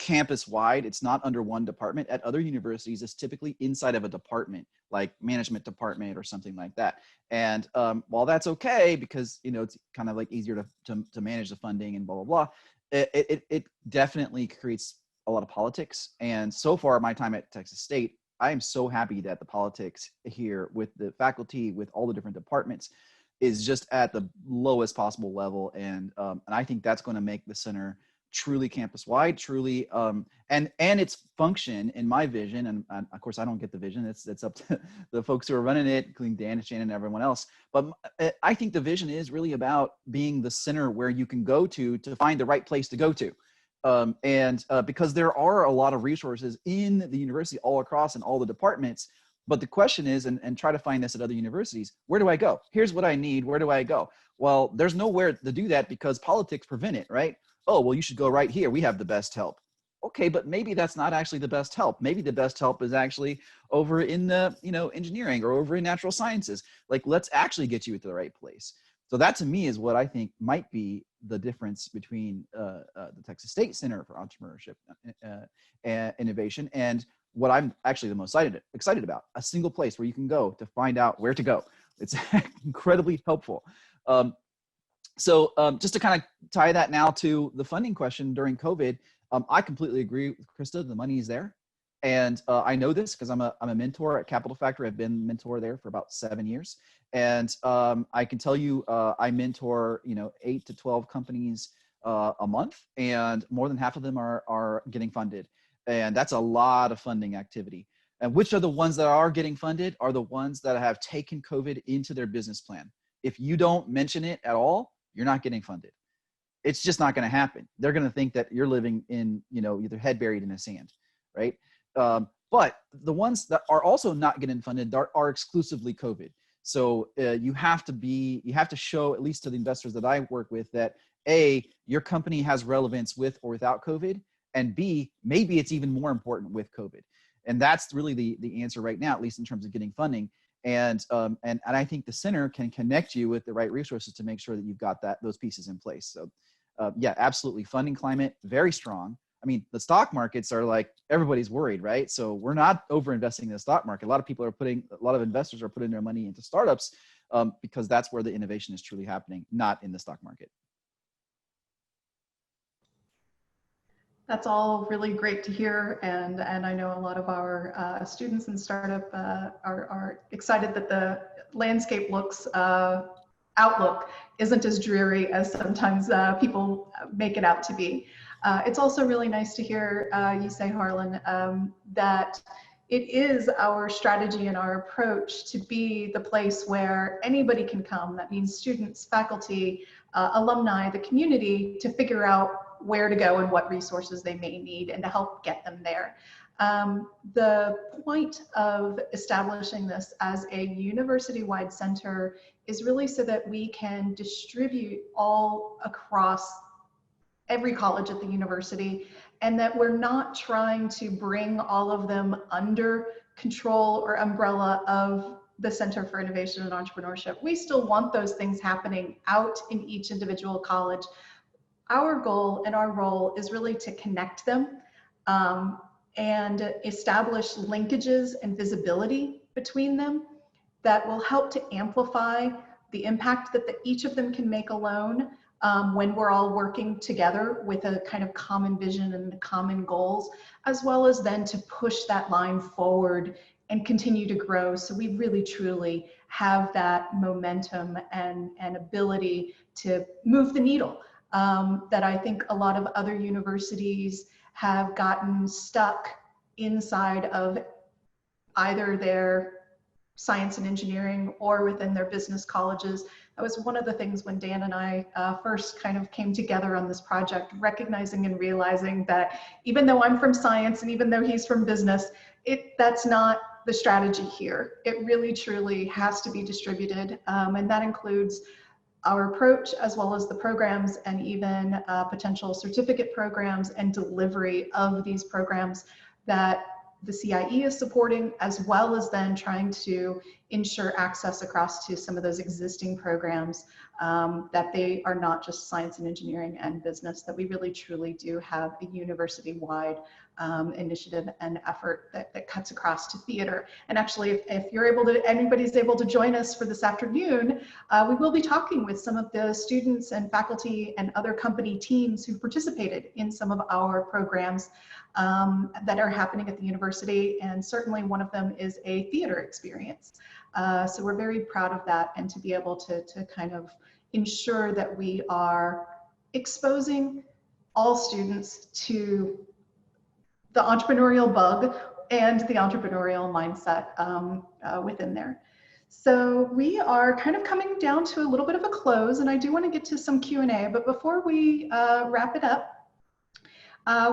campus-wide. It's not under one department. At other universities, it's typically inside of a department, like management department or something like that. And while that's okay, because it's kind of like easier to manage the funding and blah, blah, blah, it definitely creates a lot of politics. And so far, my time at Texas State, I am so happy that the politics here with the faculty, with all the different departments, is just at the lowest possible level. And I think that's going to make the center truly campus-wide, truly, and its function, in my vision, and of course I don't get the vision, it's up to the folks who are running it, including Dan and Shannon and everyone else, but I think the vision is really about being the center where you can go to find the right place to go to. Because there are a lot of resources in the university all across in all the departments, but the question is, and try to find this at other universities, where do I go? Here's what I need, where do I go? Well, there's nowhere to do that because politics prevent it, right? Oh, well, you should go right here. We have the best help. Okay, but maybe that's not actually the best help. Maybe the best help is actually over in the, engineering or over in natural sciences. Like, let's actually get you to the right place. So that to me is what I think might be the difference between the Texas State Center for Entrepreneurship and Innovation and what I'm actually the most excited about, a single place where you can go to find out where to go. It's incredibly helpful. So just to kind of tie that now to the funding question during COVID, I completely agree with Krista. The money is there. And I know this because I'm a mentor at Capital Factory. I've been a mentor there for about 7 years. And I can tell you, I mentor, 8 to 12 companies a month, and more than half of them are getting funded. And that's a lot of funding activity. And which are the ones that are getting funded are the ones that have taken COVID into their business plan. If you don't mention it at all, you're not getting funded. It's just not going to happen. They're going to think that you're living in, either head buried in the sand, right? But the ones that are also not getting funded are exclusively COVID. So you have to show, at least to the investors that I work with, that A, your company has relevance with or without COVID, and B, maybe it's even more important with COVID. And that's really the answer right now, at least in terms of getting funding. And I think the center can connect you with the right resources to make sure that you've got those pieces in place. So yeah, absolutely. Funding climate, very strong. I mean, the stock markets are like, everybody's worried, right? So we're not over investing in the stock market. A lot of investors are putting their money into startups because that's where the innovation is truly happening, not in the stock market. That's all really great to hear, and I know a lot of our students in startup are excited that the landscape outlook isn't as dreary as sometimes people make it out to be. It's also really nice to hear you say, Harlan, that it is our strategy and our approach to be the place where anybody can come. That means students, faculty, alumni, the community, to figure out where to go and what resources they may need and to help get them there. The point of establishing this as a university-wide center is really so that we can distribute all across every college at the university, and that we're not trying to bring all of them under control or umbrella of the Center for Innovation and Entrepreneurship. We still want those things happening out in each individual college. Our goal and our role is really to connect them and establish linkages and visibility between them that will help to amplify the impact that each of them can make alone when we're all working together with a kind of common vision and common goals, as well as then to push that line forward and continue to grow. So we really truly have that momentum and ability to move the needle that I think a lot of other universities have gotten stuck inside of either their science and engineering or within their business colleges. That was one of the things when Dan and I first kind of came together on this project, recognizing and realizing that even though I'm from science and even though he's from business, that's not the strategy here. It really truly has to be distributed, and that includes our approach as well as the programs and even potential certificate programs and delivery of these programs that the CIE is supporting, as well as then trying to ensure access across to some of those existing programs, that they are not just science and engineering and business, that we really truly do have a university-wide initiative and effort that cuts across to theater. And actually, if you're able to, anybody's able to join us for this afternoon, we will be talking with some of the students and faculty and other company teams who participated in some of our programs that are happening at the university. And certainly one of them is a theater experience. So we're very proud of that, and to be able to kind of ensure that we are exposing all students to the entrepreneurial bug and the entrepreneurial mindset within there. So we are kind of coming down to a little bit of a close, and I do want to get to some Q&A, but before we wrap it up,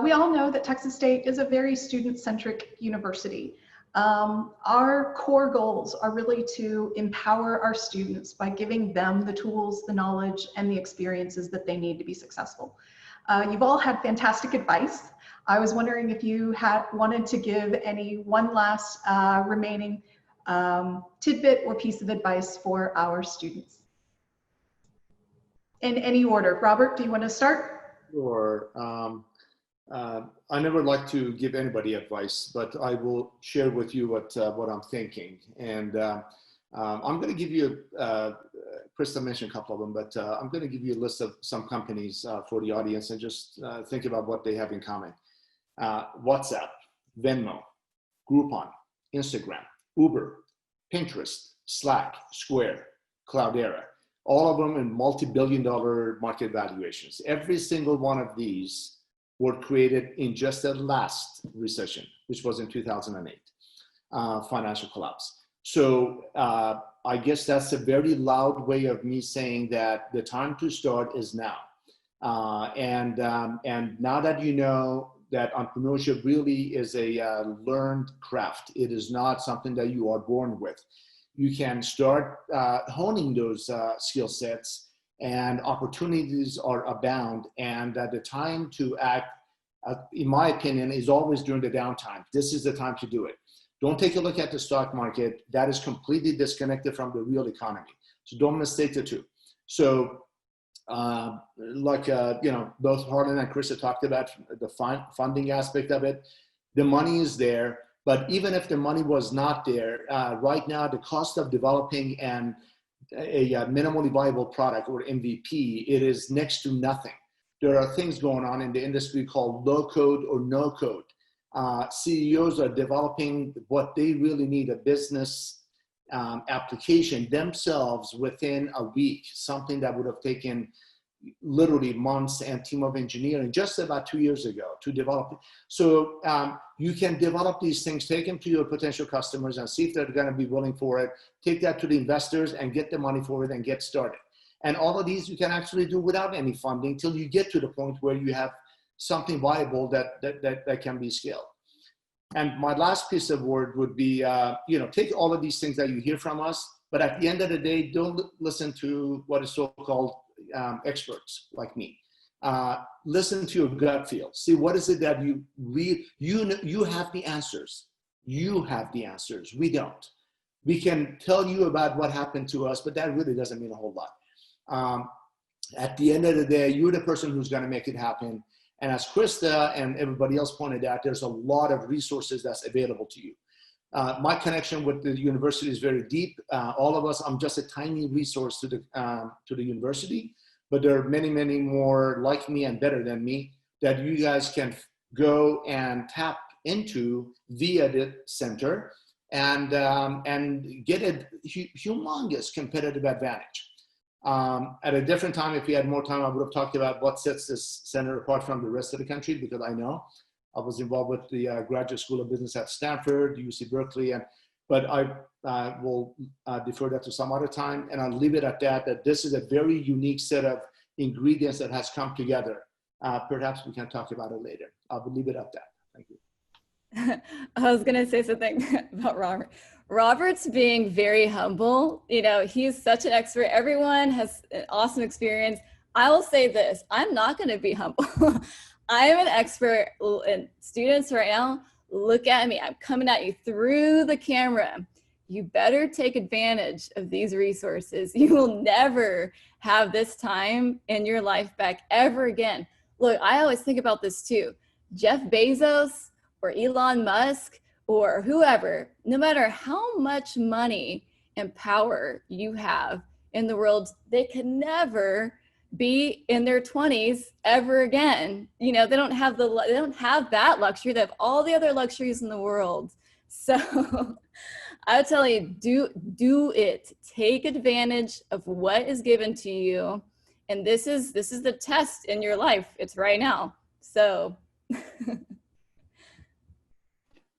we all know that Texas State is a very student-centric university. Our core goals are really to empower our students by giving them the tools, the knowledge, and the experiences that they need to be successful. You've all had fantastic advice. I was wondering if you wanted to give one last remaining tidbit or piece of advice for our students. In any order. Robert, do you want to start? Sure. I never like to give anybody advice, but I will share with you what I'm thinking. And I'm going to give you, Krista mentioned a couple of them, but I'm going to give you a list of some companies for the audience, and just think about what they have in common. WhatsApp, Venmo, Groupon, Instagram, Uber, Pinterest, Slack, Square, Cloudera, all of them in multi-billion-dollar market valuations. Every single one of these were created in just the last recession, which was in 2008, financial collapse. So I guess that's a very loud way of me saying that the time to start is now. And now that you know that entrepreneurship really is a learned craft, it is not something that you are born with. You can start honing those skill sets, and opportunities are abound, and the time to act in my opinion, is always during the downtime. This is the time to do it. Don't take a look at the stock market. That is completely disconnected from the real economy. So don't mistake the two. So both Harlan and Chris have talked about the funding aspect of it. The money is there, but even if the money was not there, right now the cost of developing a minimally viable product, or MVP, it is next to nothing. There are things going on in the industry called low code or no code. CEOs are developing what they really need, a business application themselves within a week, something that would have taken literally months and team of engineering just about 2 years ago to develop it. So you can develop these things, take them to your potential customers and see if they're going to be willing for it. Take that to the investors and get the money for it and get started. And all of these you can actually do without any funding till you get to the point where you have something viable that can be scaled. And my last piece of word would be, take all of these things that you hear from us, but at the end of the day, don't listen to what is so-called experts like me. Listen to your gut feel. See, what is it that you have the answers. You have the answers. We don't. We can tell you about what happened to us, but that really doesn't mean a whole lot. At the end of the day, you're the person who's going to make it happen. And as Krista and everybody else pointed out, there's a lot of resources that's available to you. My connection with the university is very deep. All of us, I'm just a tiny resource to the university, but there are many, many more like me and better than me that you guys can go and tap into via the center and get a humongous competitive advantage. At a different time, if we had more time, I would have talked about what sets this center apart from the rest of the country, because I know I was involved with the Graduate School of Business at Stanford, UC Berkeley, but I will defer that to some other time, and I'll leave it at that this is a very unique set of ingredients that has come together. Perhaps we can talk about it later. I will leave it at that. Thank you. I was going to say something about Robert. Robert's being very humble. He's such an expert. Everyone has an awesome experience. I will say this, I'm not going to be humble. I'm an expert, and students right now, look at me. I'm coming at you through the camera. You better take advantage of these resources. You will never have this time in your life back ever again. Look, I always think about this too. Jeff Bezos or Elon Musk or whoever, no matter how much money and power you have in the world, they can never be in their 20s ever again. They don't have that luxury. They have all the other luxuries in the world. So I would tell you, do it. Take advantage of what is given to you. And this is the test in your life. It's right now. So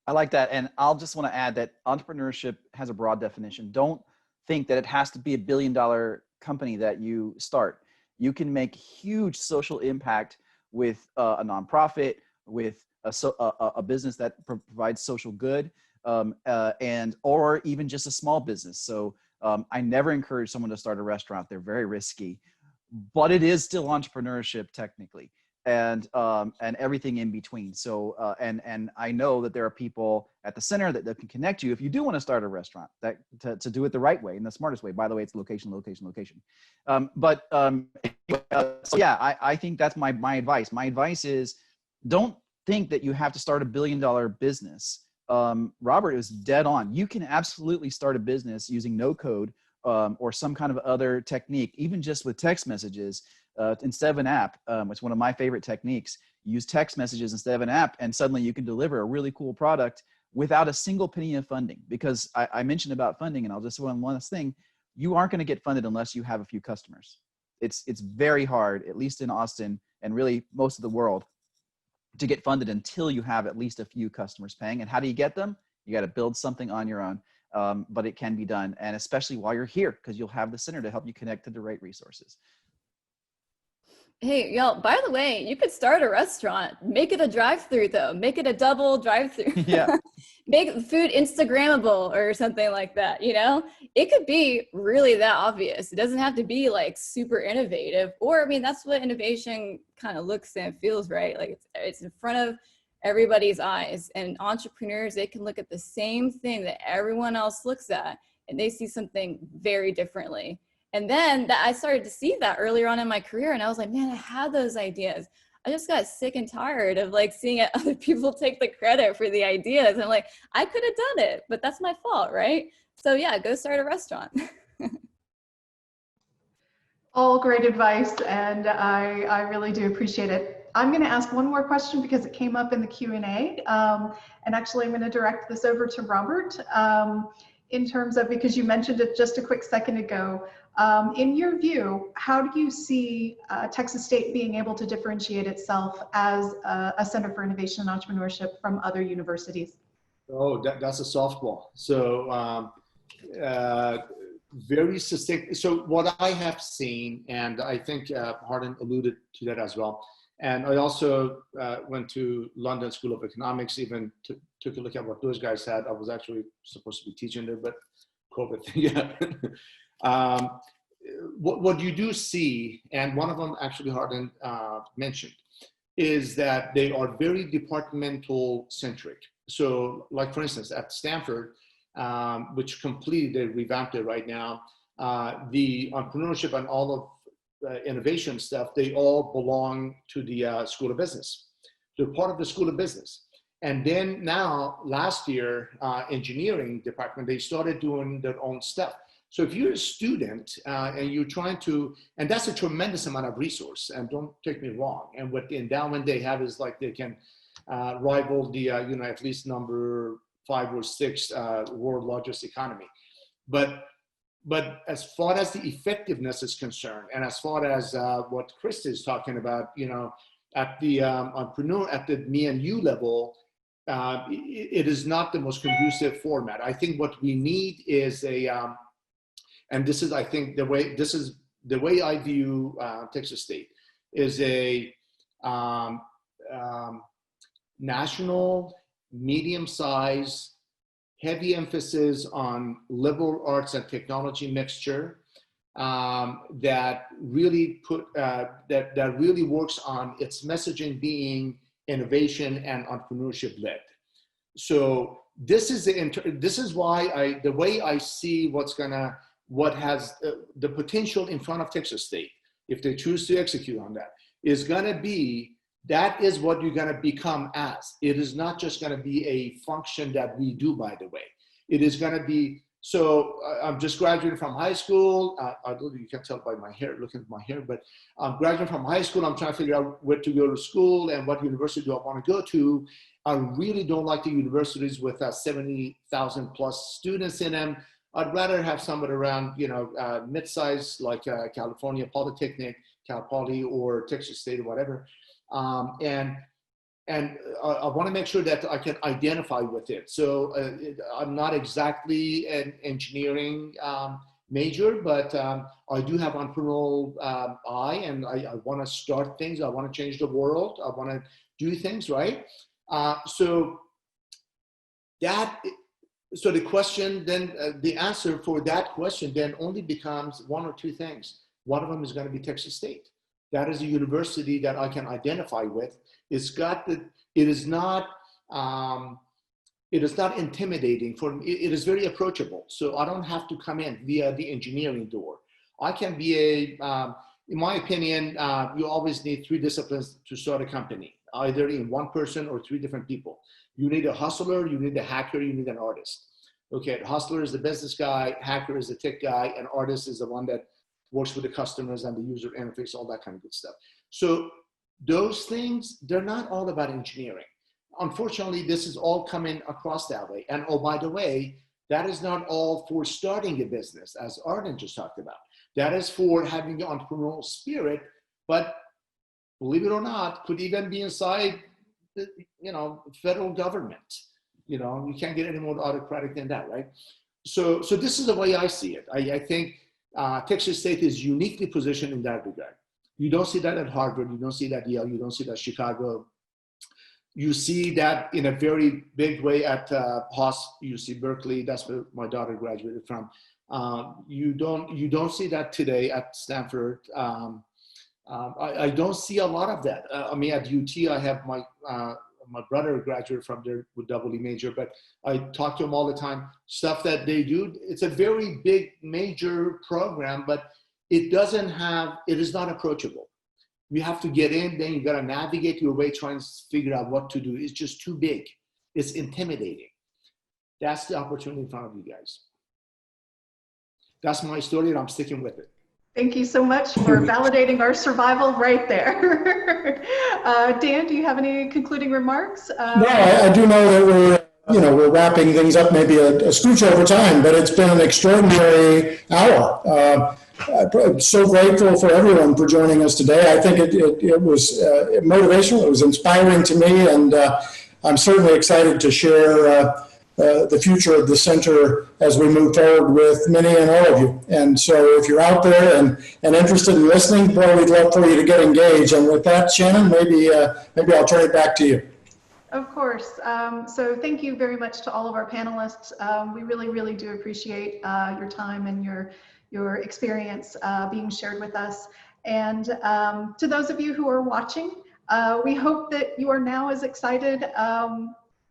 I like that. And I'll just want to add that entrepreneurship has a broad definition. Don't think that it has to be $1 billion company that you start. You can make huge social impact with a nonprofit, with a business that provides social good, or even just a small business. So I never encourage someone to start a restaurant. They're very risky, but it is still entrepreneurship technically. And everything in between. So, and I know that there are people at the center that can connect you if you do want to start a restaurant, to do it the right way and the smartest way. By the way, it's location. So yeah, I think that's my advice. My advice is, don't think that you have to start $1 billion business. Robert is dead on. You can absolutely start a business using no code or some kind of other technique, even just with text messages. Instead of an app, it's one of my favorite techniques. Use text messages instead of an app, and suddenly you can deliver a really cool product without a single penny of funding. Because I mentioned about funding, and I'll just say one last thing. You aren't going to get funded unless you have a few customers. It's very hard, at least in Austin and really most of the world, to get funded until you have at least a few customers paying. And how do you get them? You got to build something on your own, but it can be done. And especially while you're here, because you'll have the center to help you connect to the right resources. Hey, y'all, by the way, you could start a restaurant. Make it a drive-through though. Make it a double drive-through. Yeah. Make food Instagrammable or something like that, you know? It could be really that obvious. It doesn't have to be like super innovative. Or I mean, that's what innovation kind of looks and feels, right? Like it's in front of everybody's eyes. And entrepreneurs, they can look at the same thing that everyone else looks at and they see something very differently. And then that I started to see that earlier on in my career. And I was like, man, I had those ideas. I just got sick and tired of like seeing other people take the credit for the ideas. And like, I could have done it, but that's my fault, right? So yeah, go start a restaurant. All great advice, and I really do appreciate it. I'm going to ask one more question because it came up in the Q&A, and actually I'm going to direct this over to Robert in terms of, because you mentioned it just a quick second ago, in your view, how do you see Texas State being able to differentiate itself as a Center for Innovation and Entrepreneurship from other universities? Oh, that's a softball. So very succinct. So what I have seen, and I think Hardin alluded to that as well. And I also went to London School of Economics, even took a look at what those guys had. I was actually supposed to be teaching there, but COVID thing happened. What you do see, and one of them actually Hardin mentioned, is that they are very departmental centric. So like for instance, at Stanford, which completely they revamped it right now, the entrepreneurship and all of innovation stuff, they all belong to the School of Business. They're part of the School of Business. And then now, last year, engineering department, they started doing their own stuff. So if you're a student and you're trying to, and that's a tremendous amount of resource, and don't take me wrong, and what the endowment they have is like they can rival the, at least number 5 or 6 world largest economy. But as far as the effectiveness is concerned, and as far as what Krista is talking about, at the entrepreneur, at the me and you level, it is not the most conducive format. I think what we need is a, and this is, I think, the way I view Texas State is a national, medium-sized, heavy emphasis on liberal arts and technology mixture that really that really works on its messaging being innovation and entrepreneurship led. So this is why the way I see what has the potential in front of Texas State, if they choose to execute on that, is gonna be, that is what you're gonna become as. It is not just gonna be a function that we do, by the way. It is gonna be, so I'm just graduating from high school. You can tell by my hair, looking at my hair, but I'm graduating from high school. I'm trying to figure out where to go to school and what university do I wanna go to. I really don't like the universities with 70,000 plus students in them. I'd rather have somebody around, mid-size like California Polytechnic, Cal Poly, or Texas State or whatever. And I want to make sure that I can identify with it. So I'm not exactly an engineering major, but I do have entrepreneurial eye, and I want to start things. I want to change the world. I want to do things right. So the question then, the answer for that question then only becomes one or two things. One of them is going to be Texas State. That is a university that I can identify with. It is not intimidating for me. It is very approachable. So I don't have to come in via the engineering door. I can be in my opinion, you always need 3 disciplines to start a company, either in one person or 3 different people. You need a hustler, you need a hacker, you need an artist. Okay, hustler is the business guy, hacker is the tech guy, and artist is the one that works with the customers and the user interface, all that kind of good stuff. So those things, they're not all about engineering. Unfortunately, this is all coming across that way. And oh, by the way, that is not all for starting a business, as Arden just talked about. That is for having the entrepreneurial spirit, but believe it or not, could even be inside the, federal government. You can't get any more autocratic than that, right? So this is the way I see it. I think Texas State is uniquely positioned in that regard. You don't see that at Harvard. You don't see that at Yale. You don't see that at Chicago. You see that in a very big way at Haas, UC Berkeley. That's where my daughter graduated from. You don't see that today at Stanford. I don't see a lot of that. I mean, at UT, I have my brother graduated from there with double E major, but I talk to him all the time. Stuff that they do, it's a very big major program, but it is not approachable. You have to get in, then you got to navigate your way, trying to figure out what to do. It's just too big. It's intimidating. That's the opportunity in front of you guys. That's my story, and I'm sticking with it. Thank you so much for validating our survival right there. Dan, do you have any concluding remarks? No, I do know that we're wrapping things up, maybe a scooch over time, but it's been an extraordinary hour. I'm so grateful for everyone for joining us today. I think it was motivational, it was inspiring to me, and I'm certainly excited to share the future of the center as we move forward with many and all of you. And so if you're out there and interested in listening, boy, we'd love for you to get engaged. And with that, Shannon, maybe I'll turn it back to you. Of course. So thank you very much to all of our panelists. We really, really do appreciate your time and your experience being shared with us. And to those of you who are watching, we hope that you are now as excited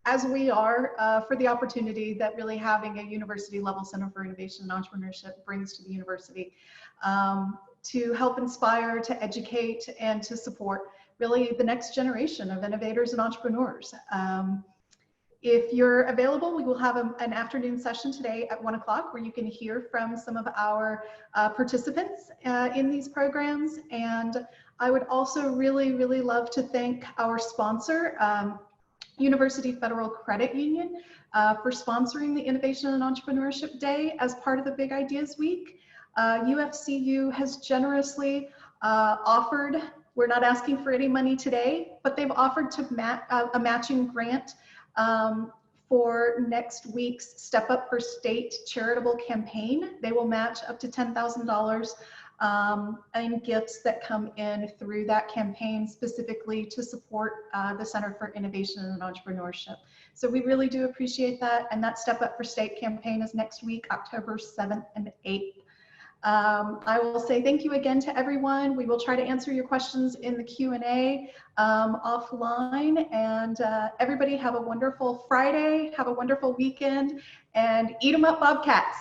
as we are for the opportunity that really having a university level Center for Innovation and Entrepreneurship brings to the university to help inspire, to educate, and to support really the next generation of innovators and entrepreneurs. If you're available, we will have an afternoon session today at 1 o'clock where you can hear from some of our participants in these programs. And I would also really, really love to thank our sponsor, University Federal Credit Union, for sponsoring the Innovation and Entrepreneurship Day as part of the Big Ideas Week. UFCU has generously offered, we're not asking for any money today, but they've offered to a matching grant for next week's Step Up for State charitable campaign. They will match up to $10,000 and gifts that come in through that campaign specifically to support the Center for Innovation and Entrepreneurship. So we really do appreciate that. And that Step Up for State campaign is next week, October 7th and 8th. I will say thank you again to everyone. We will try to answer your questions in the Q&A offline. And everybody have a wonderful Friday, have a wonderful weekend, and eat 'em up, Bobcats.